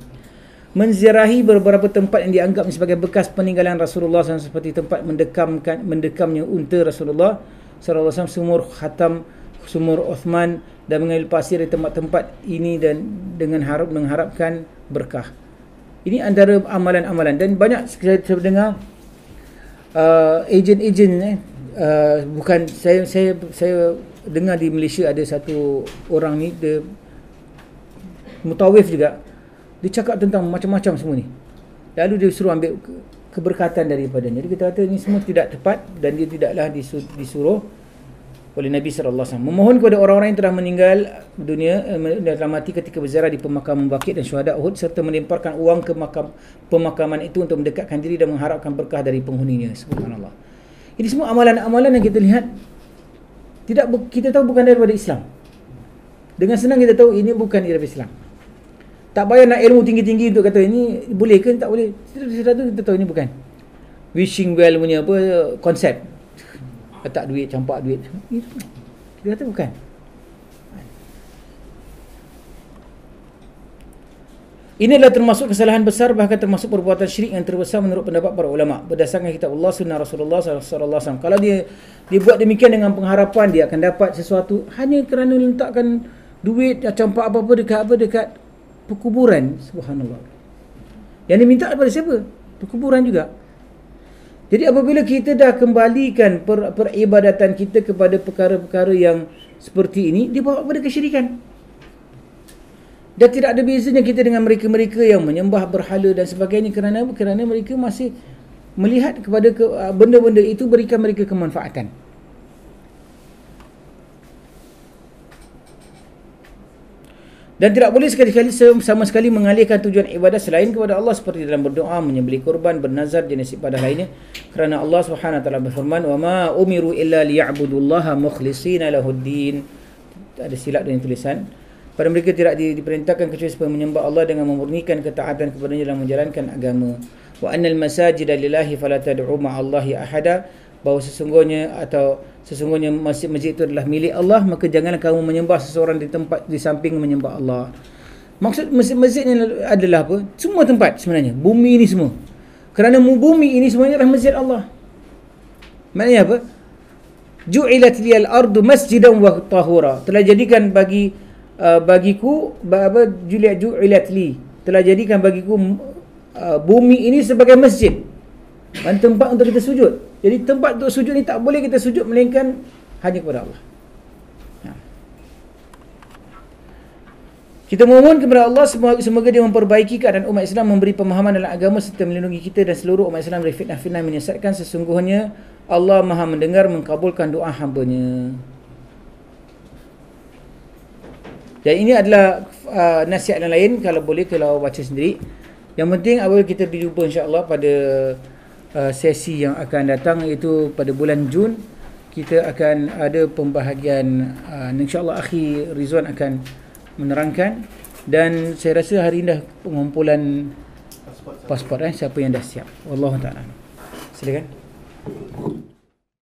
Menziarahi beberapa tempat yang dianggap sebagai bekas peninggalan Rasulullah SAW, seperti tempat mendekamnya unta Rasulullah SAW, sumur Khatam, sumur Uthman, dan mengambil pasir di tempat-tempat ini dan dengan mengharapkan berkah. Ini antara amalan-amalan, dan banyak saya dengar ejen-ejen bukan saya dengar di Malaysia ada satu orang ni, dia mutawif juga, dia cakap tentang macam-macam semua ni, lalu dia suruh ambil keberkatan daripadanya. Dia kata ini semua tidak tepat dan dia tidaklah disuruh oleh Nabi SAW. Memohon kepada orang-orang yang telah meninggal dunia dalam mati ketika berziarah di pemakaman Baqi' dan syuhada Uhud, serta melemparkan uang ke pemakaman itu untuk mendekatkan diri dan mengharapkan berkah dari penghuninya. Subhanallah. Ini semua amalan-amalan yang kita lihat kita tahu bukan daripada Islam. Dengan senang kita tahu ini bukan daripada Islam. Tak payah nak ilmu tinggi-tinggi untuk kata ini boleh ke tak boleh. Kita tahu ini bukan. Wishing well punya konsep. Letak duit, campak duit. Kita kata bukan. Ini adalah termasuk kesalahan besar, bahkan termasuk perbuatan syirik yang terbesar menurut pendapat para ulama. Berdasarkan kitab Allah, sunnah Rasulullah SAW. Kalau dia buat demikian dengan pengharapan dia akan dapat sesuatu hanya kerana letakkan duit, campak apa-apa dekat perkuburan. Subhanallah. Yang diminta daripada siapa? Perkuburan juga. Jadi apabila kita dah kembalikan peribadatan kita kepada perkara-perkara yang seperti ini, dia bawa kepada kesyirikan. Dan tidak ada bezanya kita dengan mereka-mereka yang menyembah berhala dan sebagainya, kerana mereka masih melihat kepada benda-benda itu berikan mereka kemanfaatan. Dan tidak boleh sekali-kali sama sekali mengalihkan tujuan ibadah selain kepada Allah, seperti dalam berdoa, menyembelih korban, bernazar, jenis ibadah lainnya. Kerana Allah Subhanahu Wa Taala berfirman, "Wa ma umiru illa liya'budullaha mukhlishina lahuddin." Ada silap dengan tulisan. Pada mereka tidak diperintahkan kecuali supaya menyembah Allah dengan memurnikan ketaatan kepadanya dalam menjalankan agama. Wa annal masajida lillahi fala tad'u ma'allahi ahada. Bahawa sesungguhnya masjid itu adalah milik Allah, maka janganlah kamu menyembah seseorang di samping menyembah Allah. Maksud masjid ni adalah apa? Semua tempat sebenarnya, bumi ini semua. Kerana bumi ini semuanya adalah masjid Allah. Maknanya apa? Ju'ilat liyal ardu masjidan wa tahura. Telah jadikan bagiku ju'ilat li. Telah jadikan bagiku bumi ini sebagai masjid dan tempat untuk kita sujud. Jadi tempat untuk sujud ni tak boleh kita sujud melainkan hanya kepada Allah. Kita memohon kepada Allah semoga dia memperbaiki keadaan umat Islam, memberi pemahaman dalam agama serta melindungi kita dan seluruh umat Islam dari fitnah-fitnah menyesatkan. Sesungguhnya Allah Maha mendengar, mengkabulkan doa hamba-Nya. Dan ini adalah nasihat yang lain, kalau boleh kalau baca sendiri. Yang penting apabila kita berjumpa insya-Allah pada sesi yang akan datang, iaitu pada bulan Jun, kita akan ada pembahagian insya-Allah akhi Rizwan akan menerangkan, dan saya rasa hari ini dah pengumpulan pasport siapa yang dah siap. Wallahu ta'ala. Silakan.